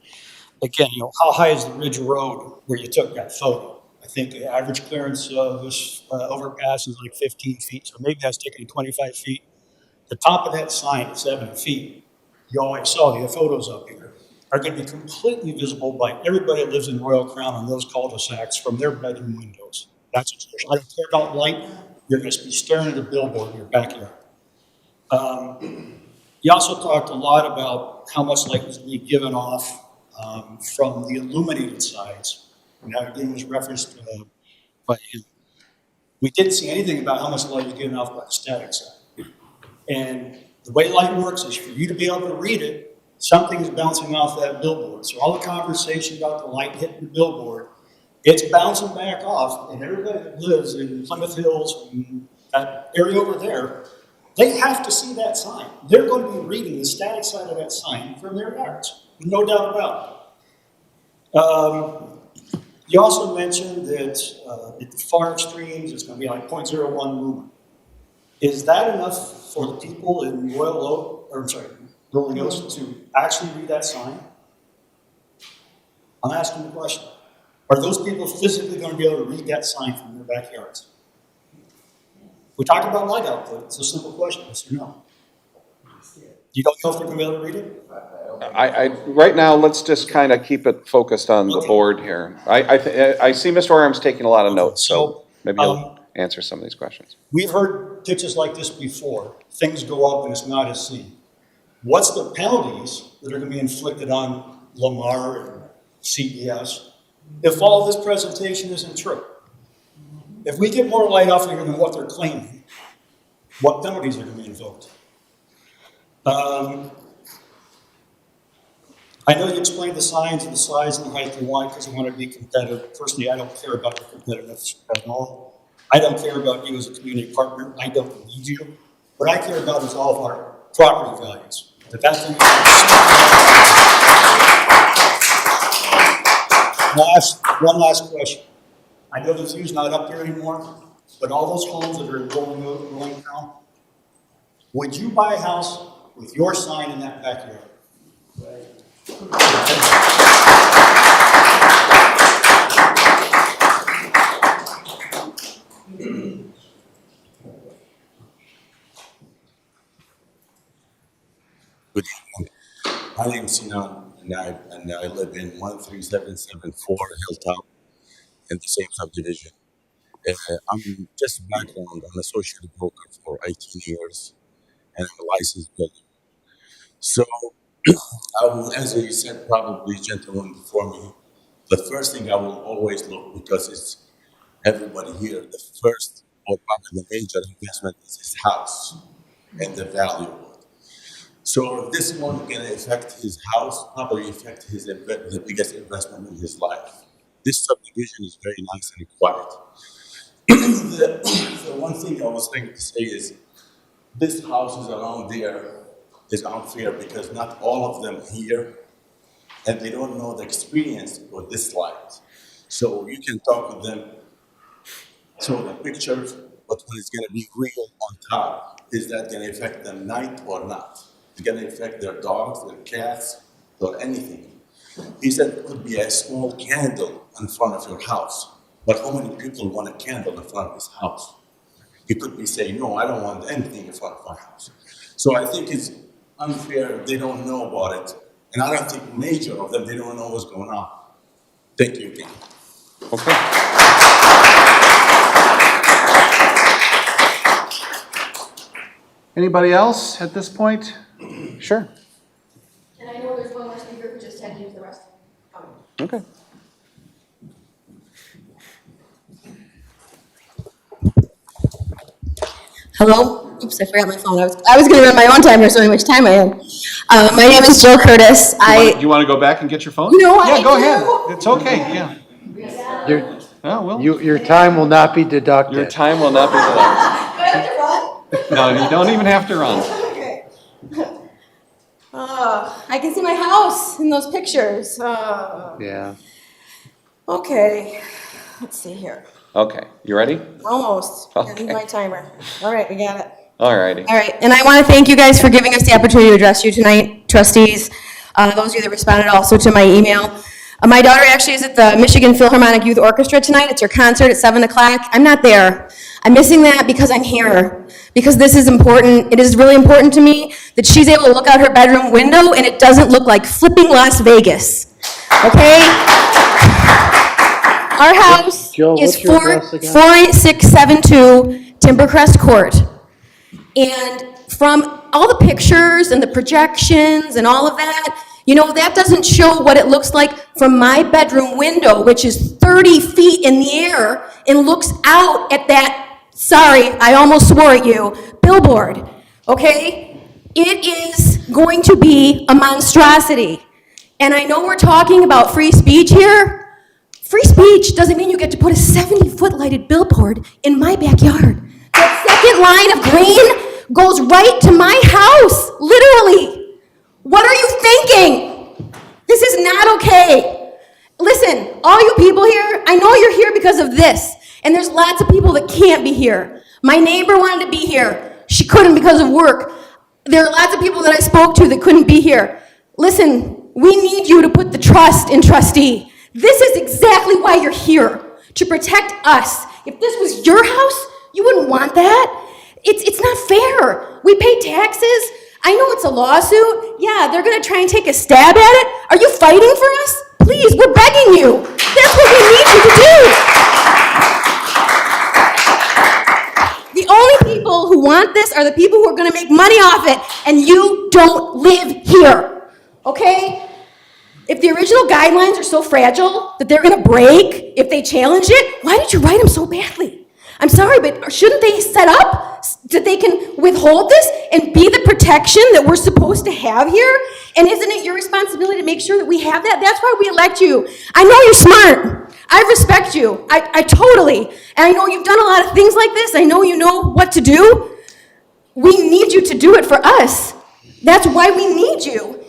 again, how high is the Ridge Road where you took that photo? I think the average clearance of this overpass is like 15 feet, so maybe that's taking 25 feet. The top of that sign at 7 feet, you always saw the photos up here, are going to be completely visible by everybody that lives in Royal Crown on those cul-de-sacs from their bedroom windows. That's I don't care about light. You're going to be staring at a billboard in your backyard. You also talked a lot about how much light was being given off from the illuminated sides. And that again was referenced by him. We didn't see anything about how much light was given off by the static side. And the way light works is for you to be able to read it, something is bouncing off that billboard. So all the conversation about the light hitting the billboard it's bouncing back off, and everybody that lives in Plymouth Hills, and that area over there, they have to see that sign. They're going to be reading the static side of that sign from their yards, no doubt about it. You also mentioned that at the far extremes, it's going to be like 0.01 movement. Is that enough for the people in Rolling Oaks to actually read that sign? I'm asking the question. Are those people physically going to be able to read that sign from their backyards? We talked about light output. It's a simple question, yes or no. You don't know if they're going to be able to read it? Right now, let's just kind of keep it focused on the board here. I see Mr. Arm's taking a lot of notes, so maybe he'll answer some of these questions. We've heard pitches like this before. Things go up and it's not as seen. What's the penalties that are going to be inflicted on Lamar and CBS if all this presentation isn't true? If we get more light off here than what they're claiming, what penalties are going to be invoked? I know you explained the signs and the size and the height you want because you want to be competitive. Personally, I don't care about your competitiveness at all. I don't care about you as a community partner. I don't need you. What I care about is all of our property values. One last question. I know the view's not up here anymore, but all those homes that are in Rolling Town, would you buy a house with your sign in that backyard? Good evening. My name is Sinan, and I live in 13774 Hilltop in the same subdivision. I'm just background. I'm a social broker for 18 years, and I'm a licensed builder. So, as you said, probably gentlemen before me, the first thing I will always look, because it's everybody here, the first or probably the major investment is his house and the value. So if this one can affect his house, probably affect the biggest investment in his life. This subdivision is very nice and quiet. The one thing I was thinking to say is, this houses around there is unfair because not all of them here, and they don't know the experience or this light. So you can talk with them, show the pictures, but when it's going to be real on top, is that going to affect them night or not? It's going to affect their dogs, their cats, or anything. He said it could be a small candle in front of your house, but how many people want a candle in front of his house? He could be saying, no, I don't want anything in front of my house. So I think it's unfair if they don't know about it. And I don't think major of them, they don't know what's going on. Thank you again. Okay. Anybody else at this point? Sure. And I know there's one more speaker who just had to use the restroom. Okay. Hello? Oops, I forgot my phone. I was going to run my own timer, so how much time I had. My name is Jill Curtis. Do you want to go back and get your phone? No, yeah, I go do. ahead. It's okay. Yeah. Your time will not be deducted. Your time will not be deducted. Do I have to run? No, you don't even have to run. Okay. I can see my house in those pictures. Yeah. Okay. Let's see here. Okay, you ready? Almost. I Okay. need my timer. All right, we got it. All righty. All right, and I want to thank you guys for giving us the opportunity to address you tonight, trustees. Those of you that responded also to my email. My daughter actually is at the Michigan Philharmonic Youth Orchestra tonight. It's her concert at 7 o'clock. I'm not there. I'm missing that because I'm here. Because this is important. It is really important to me that she's able to look out her bedroom window and it doesn't look like flipping Las Vegas. Okay? Our house Jill, is what's your address again? 48672 Timbercrest Court. And from all the pictures and the projections and all of that, you know, that doesn't show what it looks like from my bedroom window, which is 30 feet in the air and looks out at that, sorry, I almost swore at you, billboard, okay? It is going to be a monstrosity. And I know we're talking about free speech here. Free speech doesn't mean you get to put a 70-foot lighted billboard in my backyard. That second line of green goes right to my house, literally. What are you thinking? This is not okay. Listen, all you people here, I know you're here because of this, and there's lots of people that can't be here. My neighbor wanted to be here. She couldn't because of work. There are lots of people that I spoke to that couldn't be here. Listen, we need you to put the trust in trustee. This is exactly why you're here, to protect us. If this was your house, you wouldn't want that. It's not fair. We pay taxes. I know it's a lawsuit. Yeah, they're gonna try and take a stab at it. Are you fighting for us? Please, we're begging you. That's what we need you to do. The only people who want this are the people who are gonna make money off it, and you don't live here, okay? If the original guidelines are so fragile that they're gonna break if they challenge it, why did you write them so badly? I'm sorry, but shouldn't they set up that they can withhold this and be the protection that we're supposed to have here? And isn't it your responsibility to make sure that we have that? That's why we elect you. I know you're smart. I respect you. I totally. And I know you've done a lot of things like this. I know you know what to do. We need you to do it for us. That's why we need you.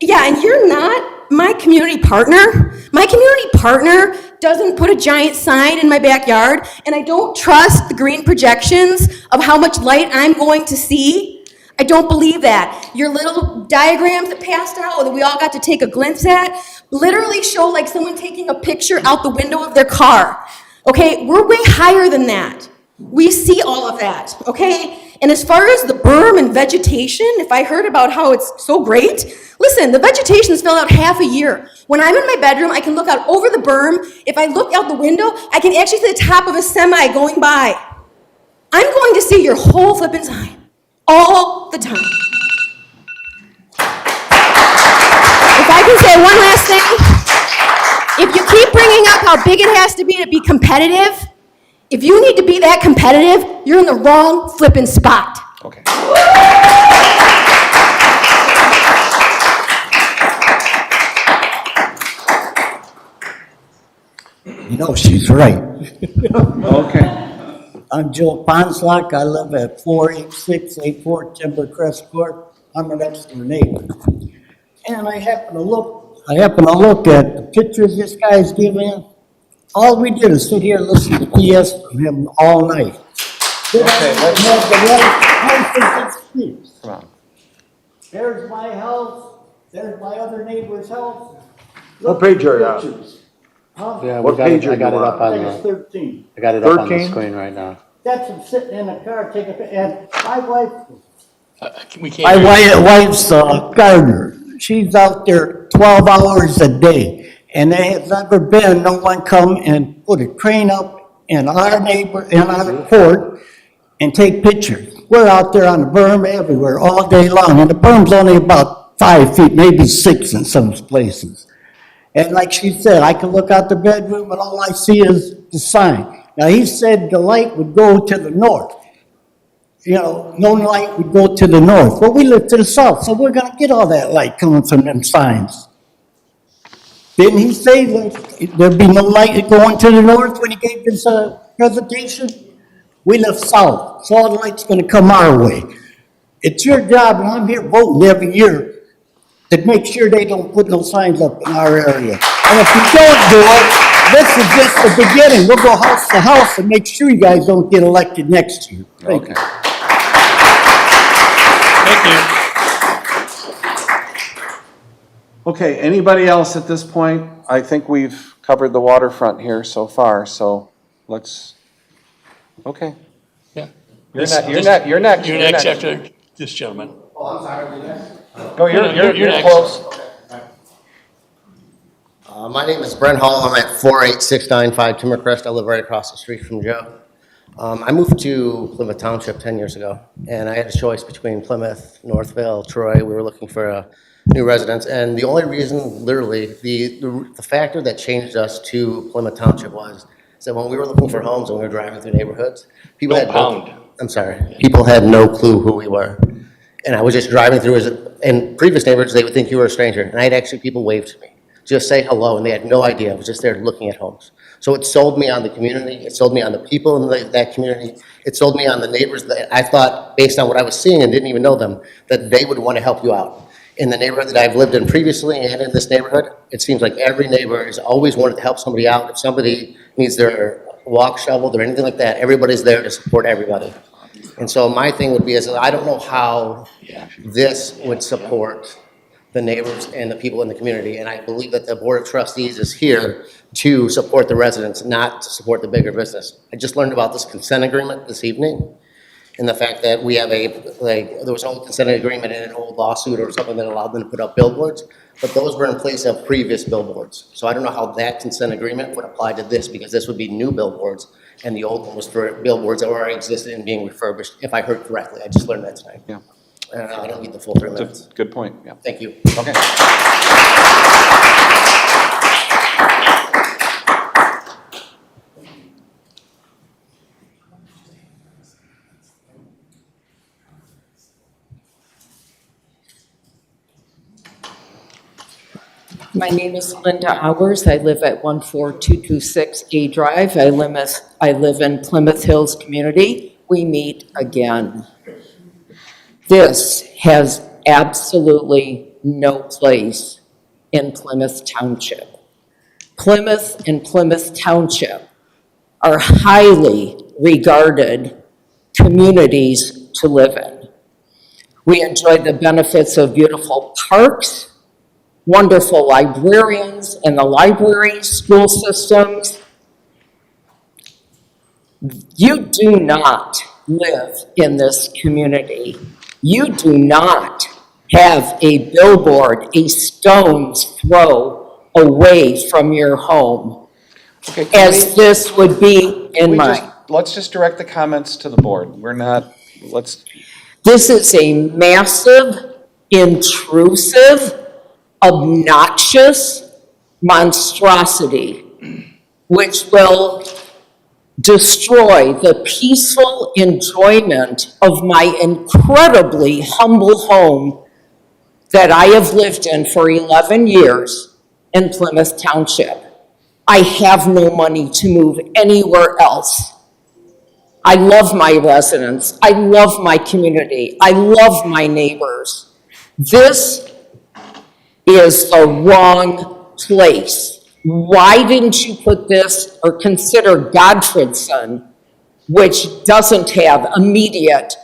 Yeah, and you're not my community partner. My community partner doesn't put a giant sign in my backyard, and I don't trust the green projections of how much light I'm going to see. I don't believe that. Your little diagrams that passed out, that we all got to take a glimpse at, literally show like someone taking a picture out the window of their car. Okay, we're way higher than that. We see all of that, okay? And as far as the berm and vegetation, if I heard about how it's so great, listen, the vegetation's filled out half a year. When I'm in my bedroom, I can look out over the berm. If I look out the window, I can actually see the top of a semi going by. I'm going to see your whole flippin' sign, all the time. If I can say one last thing, if you keep bringing up how big it has to be competitive, if you need to be that competitive, you're in the wrong flippin' spot. Okay. You know, she's right. Okay. I'm Joe Ponslock. I live at 48684 Timbercrest Court. I'm an next door neighbor. And I happen to look at the pictures this guy's giving. All we did is sit here and listen to BS from him all night. Then Come on. There's my house, there's my other neighbor's house. What page are you on? Pictures. Huh? Yeah, What page are I got you it up on? on I think it's the, 13. I got it up on the 13? screen right now. That's him sitting in a car taking, and my wife, We can't my hear you. wife's a gardener. She's out there 12 hours a day. And there has never been no one come and put a crane up in our court and take pictures. We're out there on the berm everywhere all day long. And the berm's only about 5 feet, maybe 6 in some places. And like she said, I can look out the bedroom and all I see is the sign. Now, he said the light would go to the north. You know, no light would go to the north. Well, we live to the south, so we're gonna get all that light coming from them signs. Didn't he say that there'd be no light going to the north when he gave this presentation? We live south, so all the light's gonna come our way. It's your job, and I'm here voting every year, to make sure they don't put no signs up in our area. And if you don't do it, this is just the beginning. We'll go house to house and make sure you guys don't get elected next year. Thank you. Thank you. Okay, anybody else at this point? I think we've covered the waterfront here so far, so let's, okay. Yeah. You're next. You're next after this gentleman. Oh, I'm sorry, No, you're next. close. My name is Brent Hall. I'm at 48695 Timbercrest. I live right across the street from Joe. I moved to Plymouth Township 10 years ago, and I had a choice between Plymouth, Northville, Troy. We were looking for a new residence, and the only reason, literally, the factor that changed us to Plymouth Township was that when we were looking for homes and we were driving through neighborhoods, people had people had no clue who we were. And I was just driving through, in previous neighborhoods, they would think you were a stranger, and I had actually people wave to me. just say hello, and they had no idea. I was just there looking at homes. So it sold me on the community. It sold me on the people in that community. It sold me on the neighbors that I thought, based on what I was seeing and didn't even know them, that they would want to help you out. In the neighborhood that I've lived in previously and in this neighborhood, it seems like every neighbor has always wanted to help somebody out. If somebody needs their walk shoveled or anything like that, everybody's there to support everybody. And so my thing would be is I don't know how this would support the neighbors and the people in the community. And I believe that the Board of Trustees is here to support the residents, not to support the bigger business. I just learned about this consent agreement this evening, and the fact that we have there was an old consent agreement in an old lawsuit or something that allowed them to put up billboards, but those were in place of previous billboards. So I don't know how that consent agreement would apply to this, because this would be new billboards, and the old one was for billboards that already existed and being refurbished, if I heard correctly. I just learned that tonight. Yeah. I don't need the full 3 minutes. Good point, yeah. Thank you. Okay. My name is Linda Hours. I live at 14226 A Drive. I live in Plymouth Hills community. We meet again. This has absolutely no place in Plymouth Township. Plymouth and Plymouth Township are highly regarded communities to live in. We enjoy the benefits of beautiful parks, wonderful librarians in the library, school systems. You do not live in this community. You do not have a billboard a stone's throw away from your home, Okay, as this would be in mine. Let's just direct the comments to the board. We're not, This is a massive, intrusive, obnoxious monstrosity which will destroy the peaceful enjoyment of my incredibly humble home that I have lived in for 11 years in Plymouth Township. I have no money to move anywhere else. I love my residents. I love my community. I love my neighbors. This is the wrong place. Why didn't you put this or consider Godfredson, which doesn't have immediate,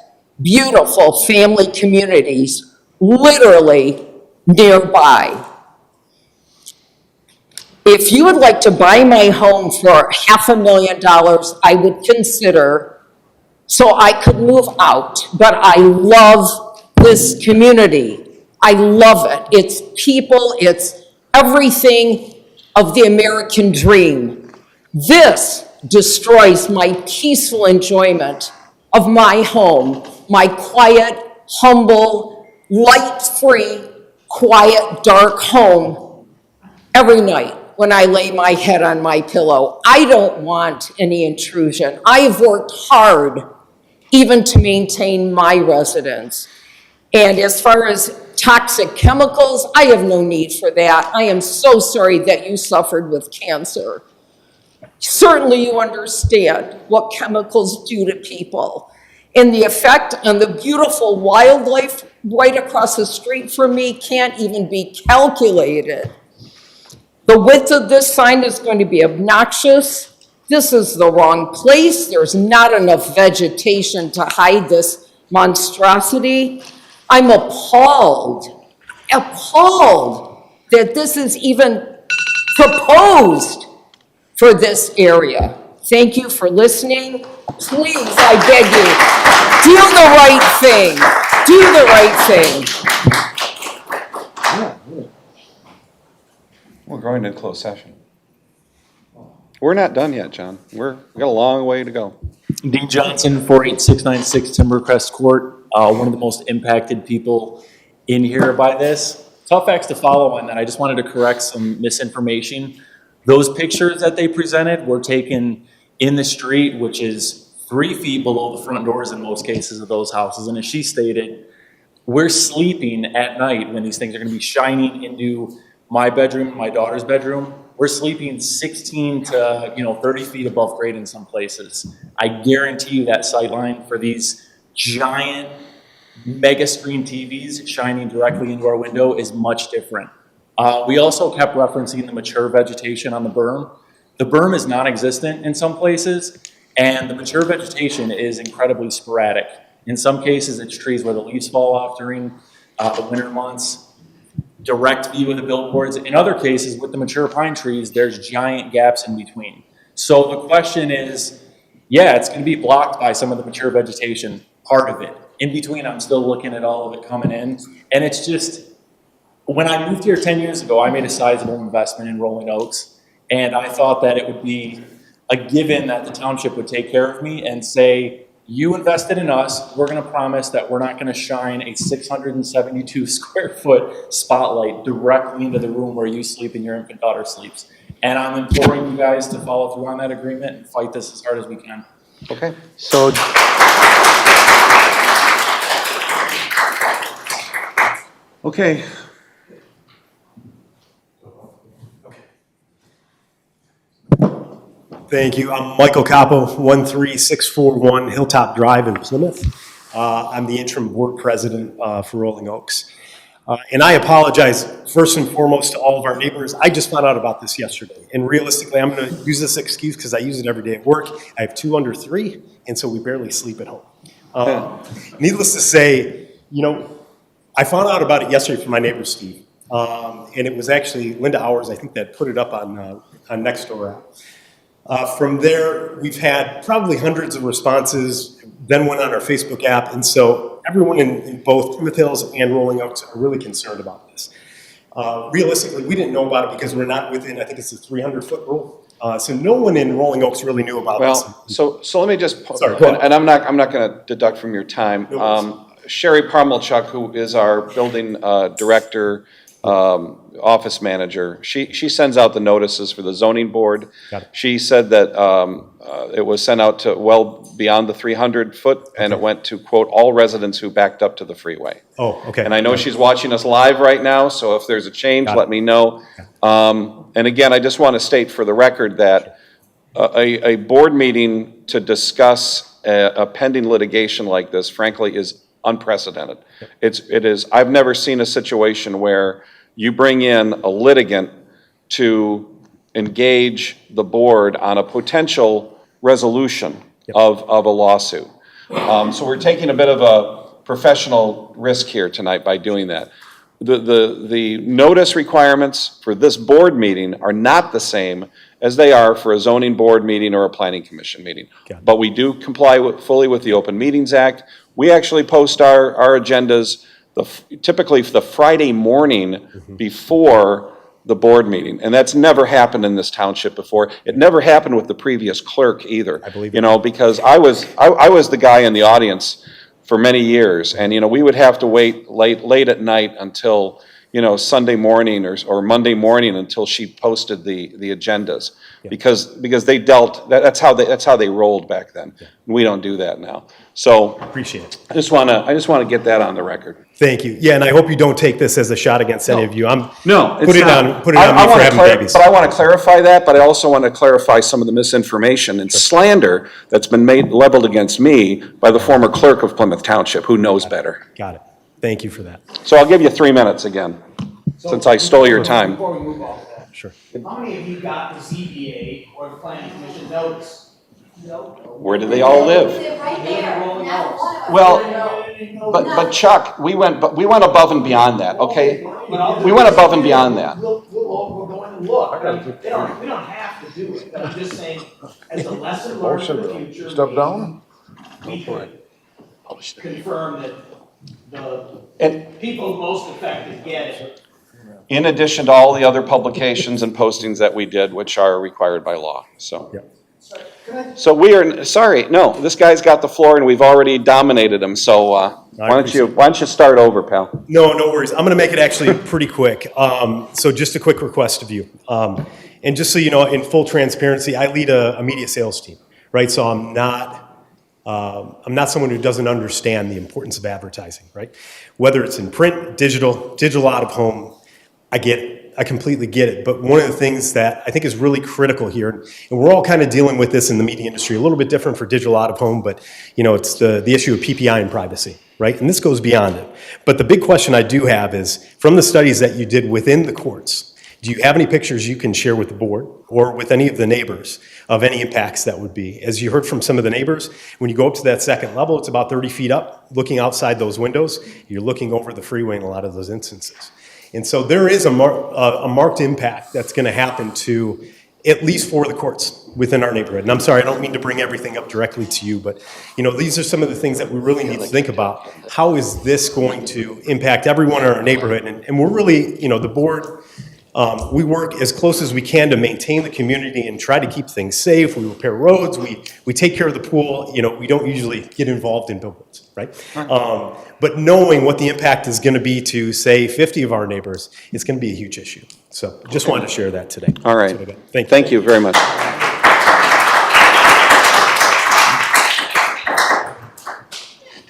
beautiful family communities literally nearby? If you would like to buy my home for $500,000, I would consider, so I could move out. But I love this community. I love it. It's people, it's everything of the American dream. This destroys my peaceful enjoyment of my home, my quiet, humble, light-free, quiet, dark home every night when I lay my head on my pillow. I don't want any intrusion. I've worked hard even to maintain my residence. And as far as toxic chemicals, I have no need for that. I am so sorry that you suffered with cancer. Certainly you understand what chemicals do to people. And the effect on the beautiful wildlife right across the street from me can't even be calculated. The width of this sign is going to be obnoxious. This is the wrong place. There's not enough vegetation to hide this monstrosity. I'm appalled that this is even proposed for this area. Thank you for listening. Please, I beg you, do the right thing. Do the right thing. we're going to closed session. We're not done yet, John. We got a long way to go. Dean Johnson, 48696 Timbercrest Court, one of the most impacted people in here by this. Tough acts to follow on that. I just wanted to correct some misinformation. Those pictures that they presented were taken in the street, which is 3 feet below the front doors in most cases of those houses. And as she stated, we're sleeping at night when these things are going to be shining into my bedroom, my daughter's bedroom, we're sleeping 16 to 30 feet above grade in some places. I guarantee you that sightline for these giant mega screen TVs shining directly into our window is much different. We also kept referencing the mature vegetation on the berm. The berm is non-existent in some places, and the mature vegetation is incredibly sporadic. In some cases, it's trees where the leaves fall off during the winter months. Direct view of the billboards. In other cases, with the mature pine trees, there's giant gaps in between. So the question is, yeah, it's going to be blocked by some of the mature vegetation, part of it. In between, I'm still looking at all of it coming in. And it's just, when I moved here 10 years ago, I made a sizable investment in Rolling Oaks. And I thought that it would be a given that the township would take care of me and say, you invested in us, we're going to promise that we're not going to shine a 672 square foot spotlight directly into the room where you sleep and your infant daughter sleeps. And I'm imploring you guys to follow through on that agreement and fight this as hard as we can. Okay. So, Okay. Thank you. I'm Michael Capo, 13641 Hilltop Drive in Plymouth. I'm the interim board president for Rolling Oaks. And I apologize first and foremost to all of our neighbors. I just found out about this yesterday. And realistically, I'm going to use this excuse because I use it every day at work. I have 2 under 3, and so we barely sleep at home. Needless to say, I found out about it yesterday from my neighbor, Steve. And it was actually Linda Hours, I think, that put it up on Nextdoor app. From there, we've had probably hundreds of responses, then went on our Facebook app, and so everyone in both Plymouth Hills and Rolling Oaks are really concerned about this. Realistically, we didn't know about it because we're not within, I think it's the 300-foot rule. So no one in Rolling Oaks really knew about this. Well, so let me just, Sorry, go ahead. and I'm not going to deduct from your time. Sherry Parmelchuk, who is our building director, office manager, she sends out the notices for the zoning board. She said that it was sent out to well beyond the 300-foot, and it went to, quote, all residents who backed up to the freeway. Oh, okay. And I know she's watching us live right now, so if there's a change, let me know. And again, I just want to state for the record that a board meeting to discuss a pending litigation like this, frankly, is unprecedented. It is. I've never seen a situation where you bring in a litigant to engage the board on a potential resolution of a lawsuit. So we're taking a bit of a professional risk here tonight by doing that. The notice requirements for this board meeting are not the same as they are for a zoning board meeting or a planning commission meeting. But we do comply fully with the Open Meetings Act. We actually post our agendas typically the Friday morning before the board meeting. And that's never happened in this township before. It never happened with the previous clerk either. I believe because I was the guy in the audience for many years. And, we would have to wait late at night until, Sunday morning or Monday morning until she posted the agendas. Because they dealt, that's how they rolled back then. We don't do that now. So appreciate it. I just want to get that on the record. Thank you. Yeah, and I hope you don't take this as a shot against any of you. No, put it on me for having babies. But I want to clarify that, but I also want to clarify some of the misinformation and slander that's been leveled against me by the former clerk of Plymouth Township, who knows better. Got it. Thank you for that. So I'll give you 3 minutes again, since I stole your time. Before we move off of that. Sure. How many of you got the ZBA or the planning commission notice? Where do they all live? Right there. Well, but Chuck, we went above and beyond that, okay? We went above and beyond that. We're going to look. We don't have to do it, but I'm just saying, as a lesson learned for the future. Step down? We could confirm that the people most affected get it. In addition to all the other publications and postings that we did, which are required by law, so. So we are, sorry, no, this guy's got the floor and we've already dominated him, so why don't you start over, pal? No worries. I'm going to make it actually pretty quick. So just a quick request of you. And just so you know, in full transparency, I lead a media sales team, right? So I'm not someone who doesn't understand the importance of advertising, right? Whether it's in print, digital out of home, I get it. I completely get it. But one of the things that I think is really critical here, and we're all kind of dealing with this in the media industry, a little bit different for digital out of home, but it's the issue of PPI and privacy, right? And this goes beyond it. But the big question I do have is, from the studies that you did within the courts, do you have any pictures you can share with the board or with any of the neighbors of any impacts that would be? As you heard from some of the neighbors, when you go up to that second level, it's about 30 feet up, looking outside those windows. You're looking over the freeway in a lot of those instances. And so there is a marked impact that's going to happen to at least 4 of the courts within our neighborhood. And I'm sorry, I don't mean to bring everything up directly to you, but these are some of the things that we really need to think about. How is this going to impact everyone in our neighborhood? And we're really, the board, we work as close as we can to maintain the community and try to keep things safe. We repair roads. We take care of the pool. We don't usually get involved in billboards, right? But knowing what the impact is going to be to, say, 50 of our neighbors, it's going to be a huge issue. So just wanted to share that today. All right. Thank you. Very much.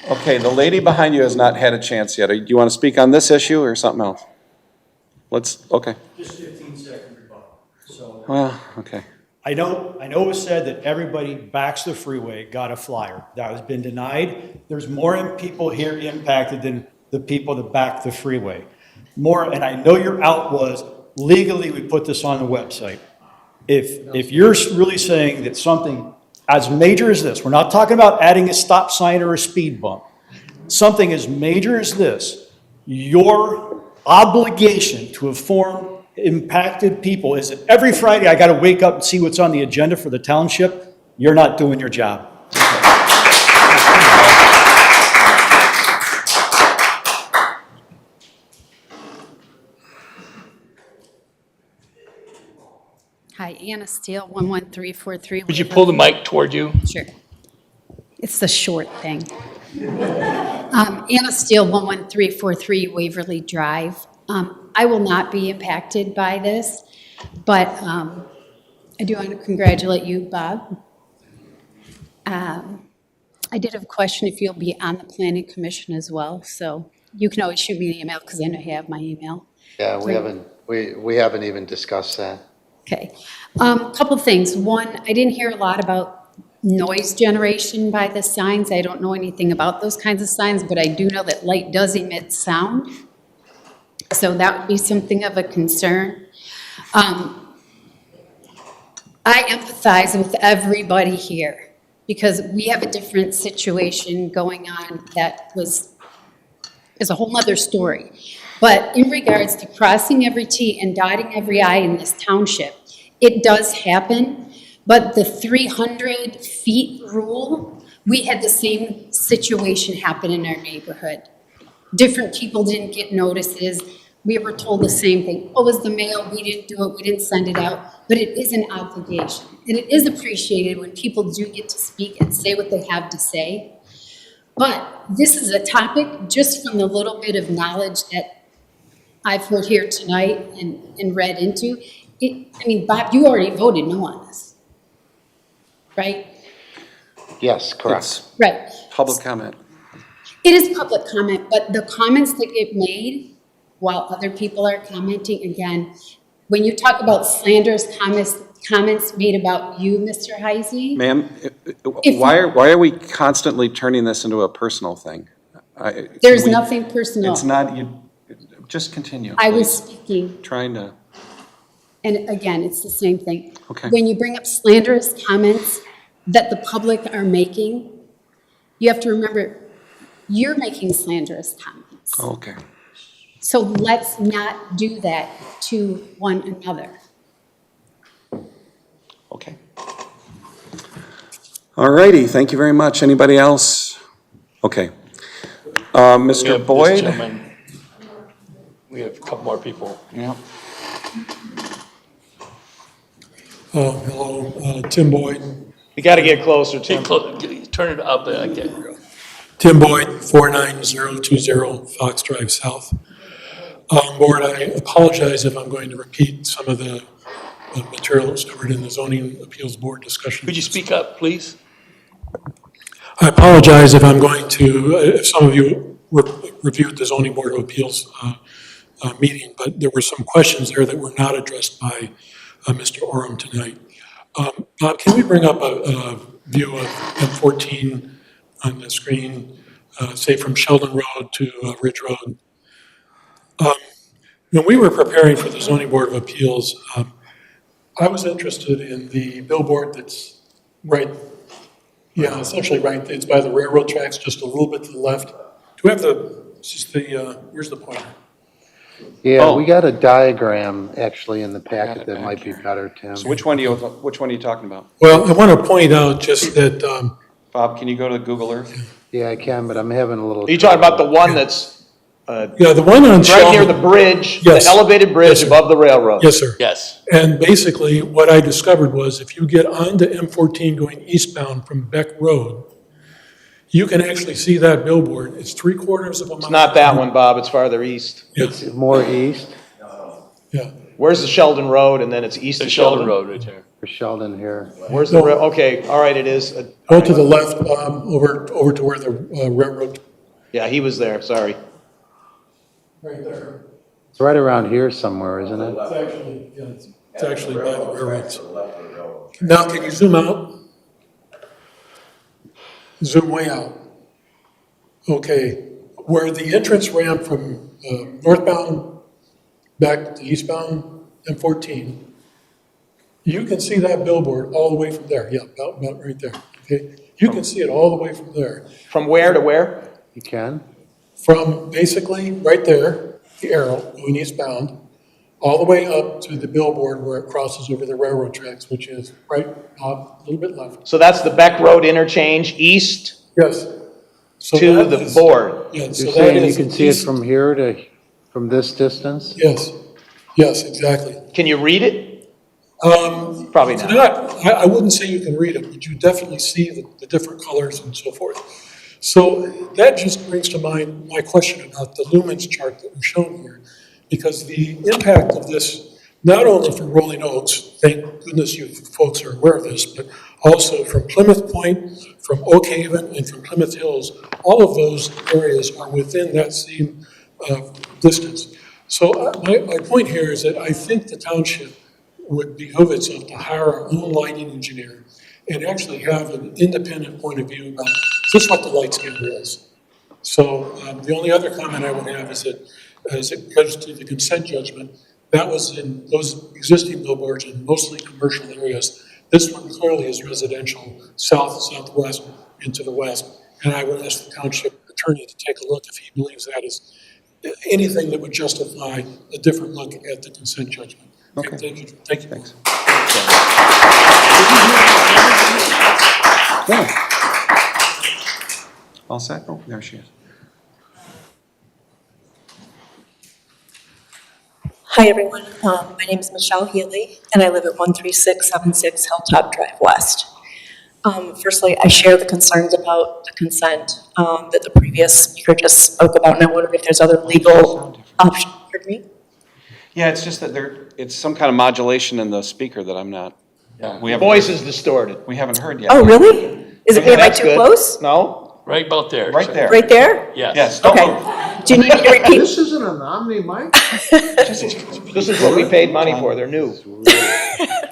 Okay, the lady behind you has not had a chance yet. Do you want to speak on this issue or something else? Okay. Just 15-second rebuttal. So, Well, okay. I know it was said that everybody backs the freeway got a flyer. That has been denied. There's more people here impacted than the people that back the freeway. More, and I know your out was, legally we put this on the website. If you're really saying that something as major as this, we're not talking about adding a stop sign or a speed bump, something as major as this, your obligation to inform impacted people is that every Friday I got to wake up and see what's on the agenda for the township. You're not doing your job. Hi, Anna Steele, 11343. Would you pull the mic toward you? Sure. It's the short thing. Anna Steele, 11343 Waverly Drive. I will not be impacted by this, but I do want to congratulate you, Bob. I did have a question if you'll be on the Planning Commission as well, so you can always shoot me an email because I know you have my email. Yeah, we haven't even discussed that. Okay. Couple things. One, I didn't hear a lot about noise generation by the signs. I don't know anything about those kinds of signs, but I do know that light does emit sound. So that would be something of a concern. I empathize with everybody here because we have a different situation going on that is a whole nother story. But in regards to crossing every T and dotting every I in this township, it does happen. But the 300 feet rule, we had the same situation happen in our neighborhood. Different people didn't get notices. We were told the same thing. Oh, it was the mail, we didn't do it, we didn't send it out. But it is an obligation. And it is appreciated when people do get to speak and say what they have to say. But this is a topic, just from the little bit of knowledge that I've heard here tonight and read into. Bob, you already voted no on this, right? Yes, correct. Right. Public comment. It is public comment, but the comments that get made while other people are commenting, again, when you talk about slanderous comments made about you, Mr. Heisey. Ma'am, why are we constantly turning this into a personal thing? There's nothing personal. It's not, just continue. I was speaking. Trying to. And again, it's the same thing. Okay. When you bring up slanderous comments that the public are making, you have to remember, you're making slanderous comments. Okay. So let's not do that to one another. Okay. All righty, thank you very much. Anybody else? Okay. Mr. Boyd? We have a couple more people. Yeah. Hello, Tim Boyd. You got to get closer, Tim. Turn it up. Okay. Tim Boyd, 49020 Fox Drive South. Board, I apologize if I'm going to repeat some of the material that was covered in the Zoning Appeals Board discussion. Could you speak up, please? I apologize if I'm going to, if some of you reviewed the Zoning Board of Appeals meeting, but there were some questions there that were not addressed by Mr. Oram tonight. Bob, can we bring up a view of M14 on the screen, say from Sheldon Road to Ridge Road? When we were preparing for the Zoning Board of Appeals, I was interested in the billboard that's right, yeah, essentially right, it's by the railroad tracks, just a little bit to the left. Do we have where's the pointer? Yeah, we got a diagram actually in the packet that might be better, Tim. So which one are you talking about? Well, I want to point out just that, Bob, can you go to Google Earth? Yeah, I can, but I'm having a little. Are you talking about the one that's yeah, the one on right Sheldon. near the bridge, Yes. the elevated bridge above the railroad? Yes, sir. Yes. And basically, what I discovered was if you get onto M14 going eastbound from Beck Road, you can actually see that billboard. It's 3/4 of a mile. It's not that one, Bob, it's farther east. It's more east Yeah. Where's the Sheldon Road, and then it's east of Sheldon? Road right there. for Sheldon here. Where's the, okay, all right, it is. Go to the left, over to where the railroad. Yeah, he was there, sorry. Right there. It's right around here somewhere, isn't it? It's actually, yeah, it's actually by the railroads. Now, can you zoom out? Zoom way out. Okay, where the entrance ramp from northbound back to eastbound M14, you can see that billboard all the way from there. Yeah, about right there. Okay, you can see it all the way from there. From where to where? You can. From basically right there, the arrow going eastbound, all the way up to the billboard where it crosses over the railroad tracks, which is right a little bit left. So that's the Beck Road interchange east Yes. So to that the is- board? Yeah, You're so that saying you is can see it east- from here from this distance? Yes, yes, exactly. Can you read it? Probably not. I wouldn't say you can read it, but you definitely see the different colors and so forth. So that just brings to mind my question about the lumens chart that was shown here, because the impact of this, not only from Rolling Oaks, thank goodness you folks are aware of this, but also from Plymouth Point, from Oak Haven, and from Plymouth Hills, all of those areas are within that same distance. So my point here is that I think the township would behoove itself to hire our own lighting engineer and actually have an independent point of view about just what the light schedule is. So the only other comment I would have is that as it goes to the consent judgment, that was in those existing billboards in mostly commercial areas. This one clearly is residential, south, southwest, into the west. And I would ask the township attorney to take a look if he believes that is anything that would justify a different look at the consent judgment. Okay. Thank you. Thank you. Thanks. Yeah. All set? Oh, there she is. Hi, everyone. My name is Michelle Healy, and I live at 13676 Hilltop Drive West. Firstly, I share the concerns about the consent that the previous speaker just spoke about, and I wonder if there's other legal options. Pardon me? Yeah, it's just that it's some kind of modulation in the speaker that I'm not. Yeah. We The haven't voice heard. is distorted. We haven't heard yet. Oh, really? Is it, am I That's too good. close? No? Right about there. Right there. Right there? Yes. Yes, don't Okay. move. Do you need me to repeat? This isn't an Omni mic? This is what we paid money for, they're new.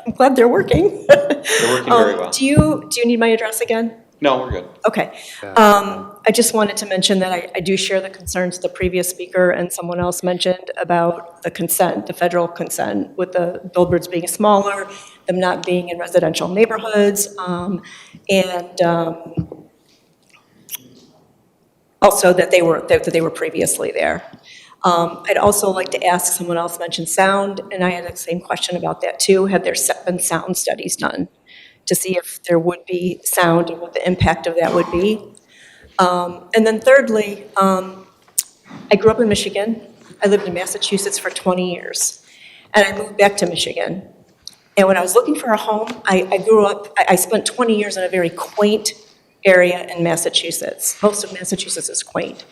I'm glad they're working. They're working very well. Do you need my address again? No, we're good. Okay. I just wanted to mention that I do share the concerns the previous speaker and someone else mentioned about the consent, the federal consent, with the billboards being smaller, them not being in residential neighborhoods, and also that they were previously there. I'd also like to ask, someone else mentioned sound, and I had the same question about that too. Have there been sound studies done to see if there would be sound and what the impact of that would be? And then thirdly, I grew up in Michigan. I lived in Massachusetts for 20 years. And I moved back to Michigan. And when I was looking for a home, I spent 20 years in a very quaint area in Massachusetts. Most of Massachusetts is quaint.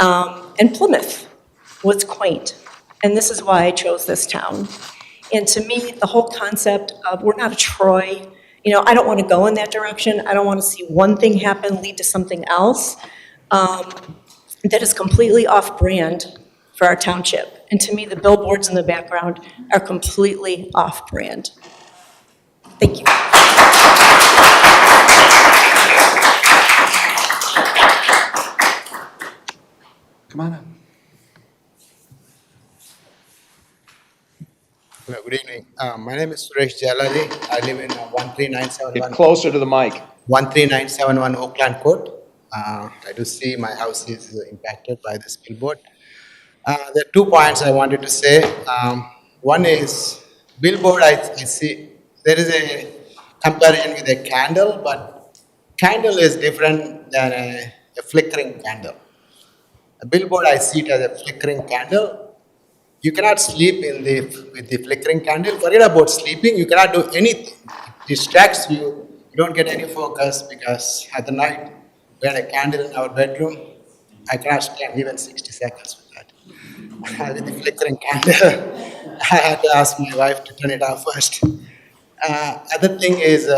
And Plymouth was quaint. And this is why I chose this town. And to me, the whole concept of, we're not a Troy, I don't want to go in that direction. I don't want to see one thing happen lead to something else that is completely off-brand for our township. And to me, the billboards in the background are completely off-brand. Thank you. Come on up. Hello, good evening. My name is Suresh Jalali. I live in 13971. Get closer to the mic. 13971 Oakland Court. I do see my house is impacted by this billboard. There are 2 points I wanted to say. One is billboard, I see there is a comparison with a candle, but candle is different than a flickering candle. A billboard, I see it as a flickering candle. You cannot sleep with the flickering candle. Forget about sleeping. You cannot do anything. It distracts you. You don't get any focus because at the night, we had a candle in our bedroom. I cannot stand even 60 seconds with that. With the flickering candle, I had to ask my wife to turn it off first. Other thing is,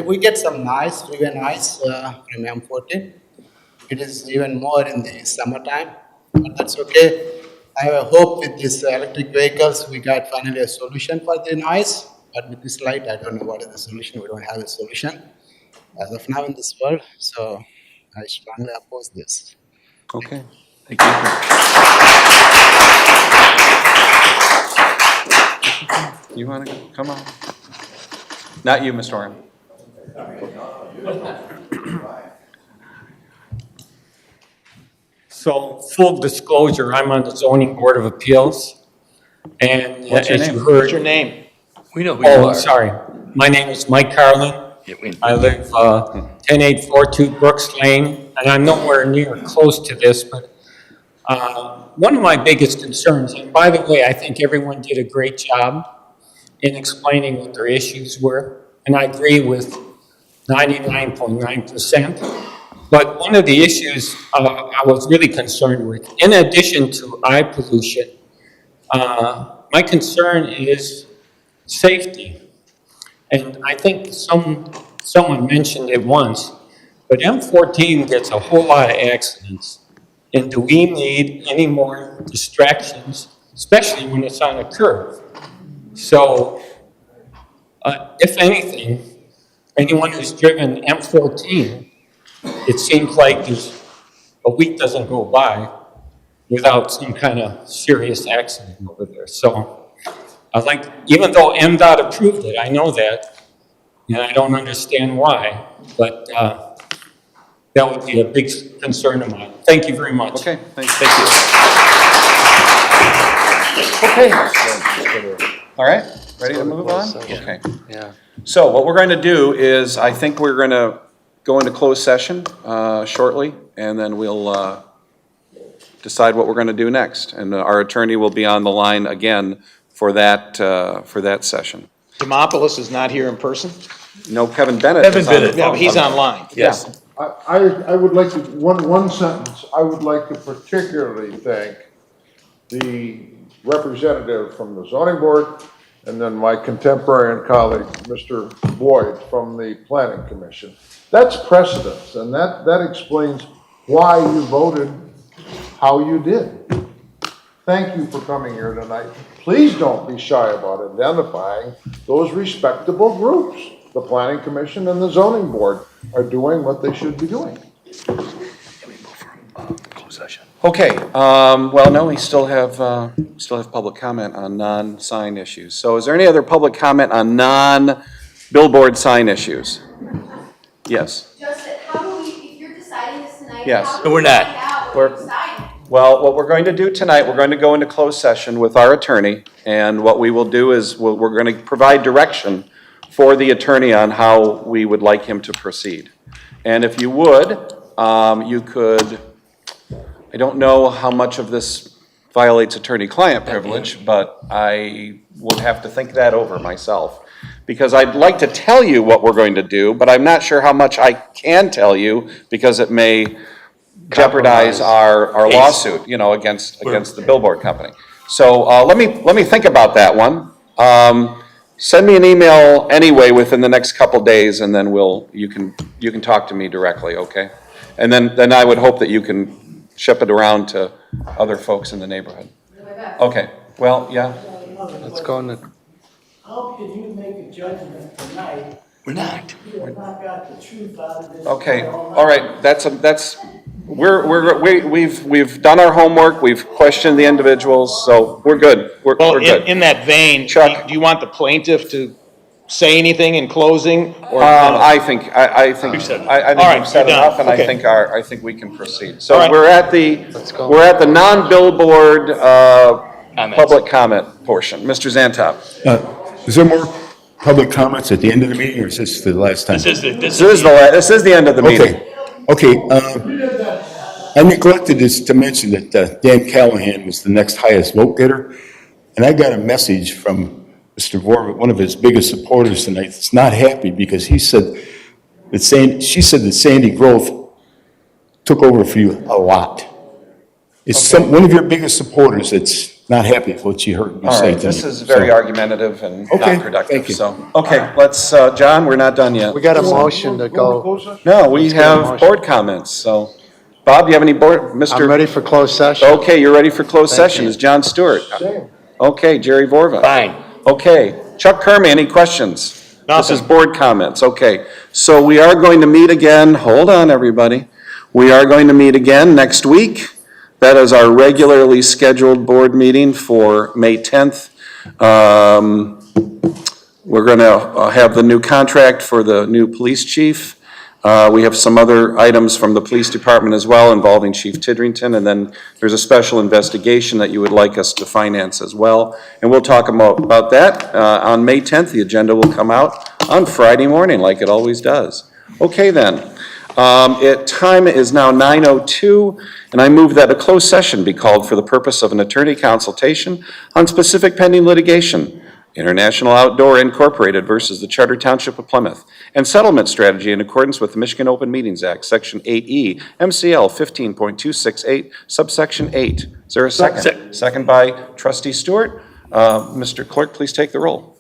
we get some noise, freeway noise from M14. It is even more in the summertime, but that's okay. I have a hope with these electric vehicles, we got finally a solution for the noise. But with this light, I don't know what is the solution. We don't have a solution as of now in this world. So I strongly oppose this. Okay. Thank you. You want to go? Come on. Not you, Mr. Oram. So, full disclosure, I'm on the zoning board of appeals. And What's your as name? you heard. What's your name? We know who you are. Oh, sorry. My name is Mike Carlin. I live 10842 Brooks Lane, and I'm nowhere near close to this, but one of my biggest concerns, and by the way, I think everyone did a great job in explaining what their issues were, and I agree with 99.9%. But one of the issues I was really concerned with, in addition to eye pollution, my concern is safety. And I think someone mentioned it once, but M14 gets a whole lot of accidents. And do we need any more distractions, especially when it's on a curve? So, if anything, anyone who's driven M14, it seems like a week doesn't go by without some kind of serious accident over there. So, even though MDOT approved it, I know that, and I don't understand why, but that would be a big concern of mine. Thank you very much. Okay, thank you. Okay. All right, ready to move on? Okay. Yeah. So what we're going to do is, I think we're going to go into closed session shortly, and then we'll decide what we're going to do next. And our attorney will be on the line again for that session. Demopoulos is not here in person? No, Kevin Bennett Kevin is on the Bennett, no, phone. he's online. Yes. I would like to, one sentence, I would like to particularly thank the representative from the zoning board, and then my contemporary and colleague, Mr. Boyd, from the planning commission. That's precedence, and that explains why you voted how you did. Thank you for coming here tonight. Please don't be shy about identifying those respectable groups. The planning commission and the zoning board are doing what they should be doing. Okay, well, no, we still have public comment on non-sign issues. So is there any other public comment on non-billboard sign issues? Yes. Just, how do we, if you're deciding this tonight, Yes. how do No, we're we not. find out what We're- you're deciding? Well, what we're going to do tonight, we're going to go into closed session with our attorney, and what we will do is we're going to provide direction for the attorney on how we would like him to proceed. And if you would, you could, I don't know how much of this violates attorney-client privilege, but I would have to think that over myself. Because I'd like to tell you what we're going to do, but I'm not sure how much I can tell you, because it may jeopardize our lawsuit, against the billboard company. So let me think about that one. Send me an email anyway within the next couple days, and then you can talk to me directly, okay? And then I would hope that you can ship it around to other folks in the neighborhood. Okay, well, yeah, Let's go on the, How can you make a judgment tonight? We're not. You have not got the truth out of this. okay, all right, we've done our homework, we've questioned the individuals, so we're good, we're Well, good. in that vein, Chuck. do you want the plaintiff to say anything in closing? Or I think we've said All right, we've said you're done. enough, and Okay. I think we can proceed. So All right. we're at the non-billboard, public comment portion. Mr. Zantop. Is there more public comments at the end of the meeting, or is this the last time? This is the end of the meeting. Okay, I neglected to mention that Dan Callahan was the next highest vote getter, and I got a message from Mr. Vorvik, one of his biggest supporters tonight, that's not happy because she said that Sandy Grove took over for you a lot. It's one of your biggest supporters that's not happy with what she heard you All say right, tonight. this is very argumentative and Okay, not productive, thank you. so, okay, let's, John, we're not done yet. we got a motion to go. No, we Let's get a have motion. board comments, so, Bob, do you have any board, Mr.? I'm ready for closed session. Okay, you're ready for closed Thank session, you. is John Stewart? Same. Okay, Jerry Vorva? Fine. Okay, Chuck Kermy, any questions? This is Nothing. board comments, okay. So we are going to meet again, hold on, everybody. We are going to meet again next week. That is our regularly scheduled board meeting for May 10th. We're going to have the new contract for the new police chief. We have some other items from the police department as well involving Chief Tidrington, and then there's a special investigation that you would like us to finance as well. And we'll talk about that on May 10th. The agenda will come out on Friday morning, like it always does. Okay, then. Time is now 9:02, and I move that a closed session be called for the purpose of an attorney consultation on specific pending litigation, International Outdoor Incorporated versus the Charter Township of Plymouth, and settlement strategy in accordance with the Michigan Open Meetings Act, Section 8E, MCL 15.268, subsection 8. Is there a second? Second by Trustee Stewart. Mr. Clerk, please take the roll.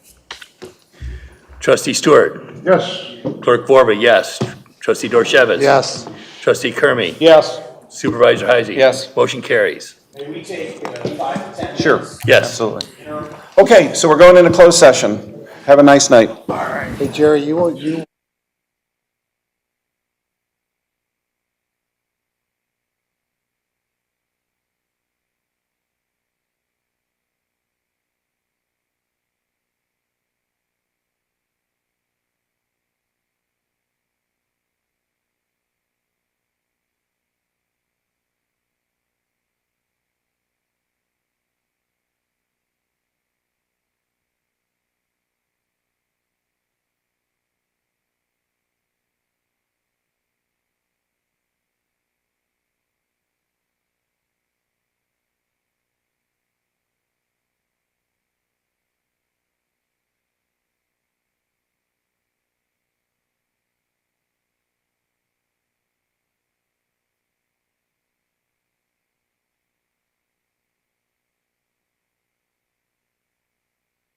Trustee Stewart. Yes. Clerk Vorba, yes. Trustee Dorchevitz. Yes. Trustee Kermy. Yes. Supervisor Heisey. Yes. Motion carries. May we take 5 to 10 minutes? Sure. Yes. Absolutely. Okay, so we're going into closed session. Have a nice night. Hey, Jerry, you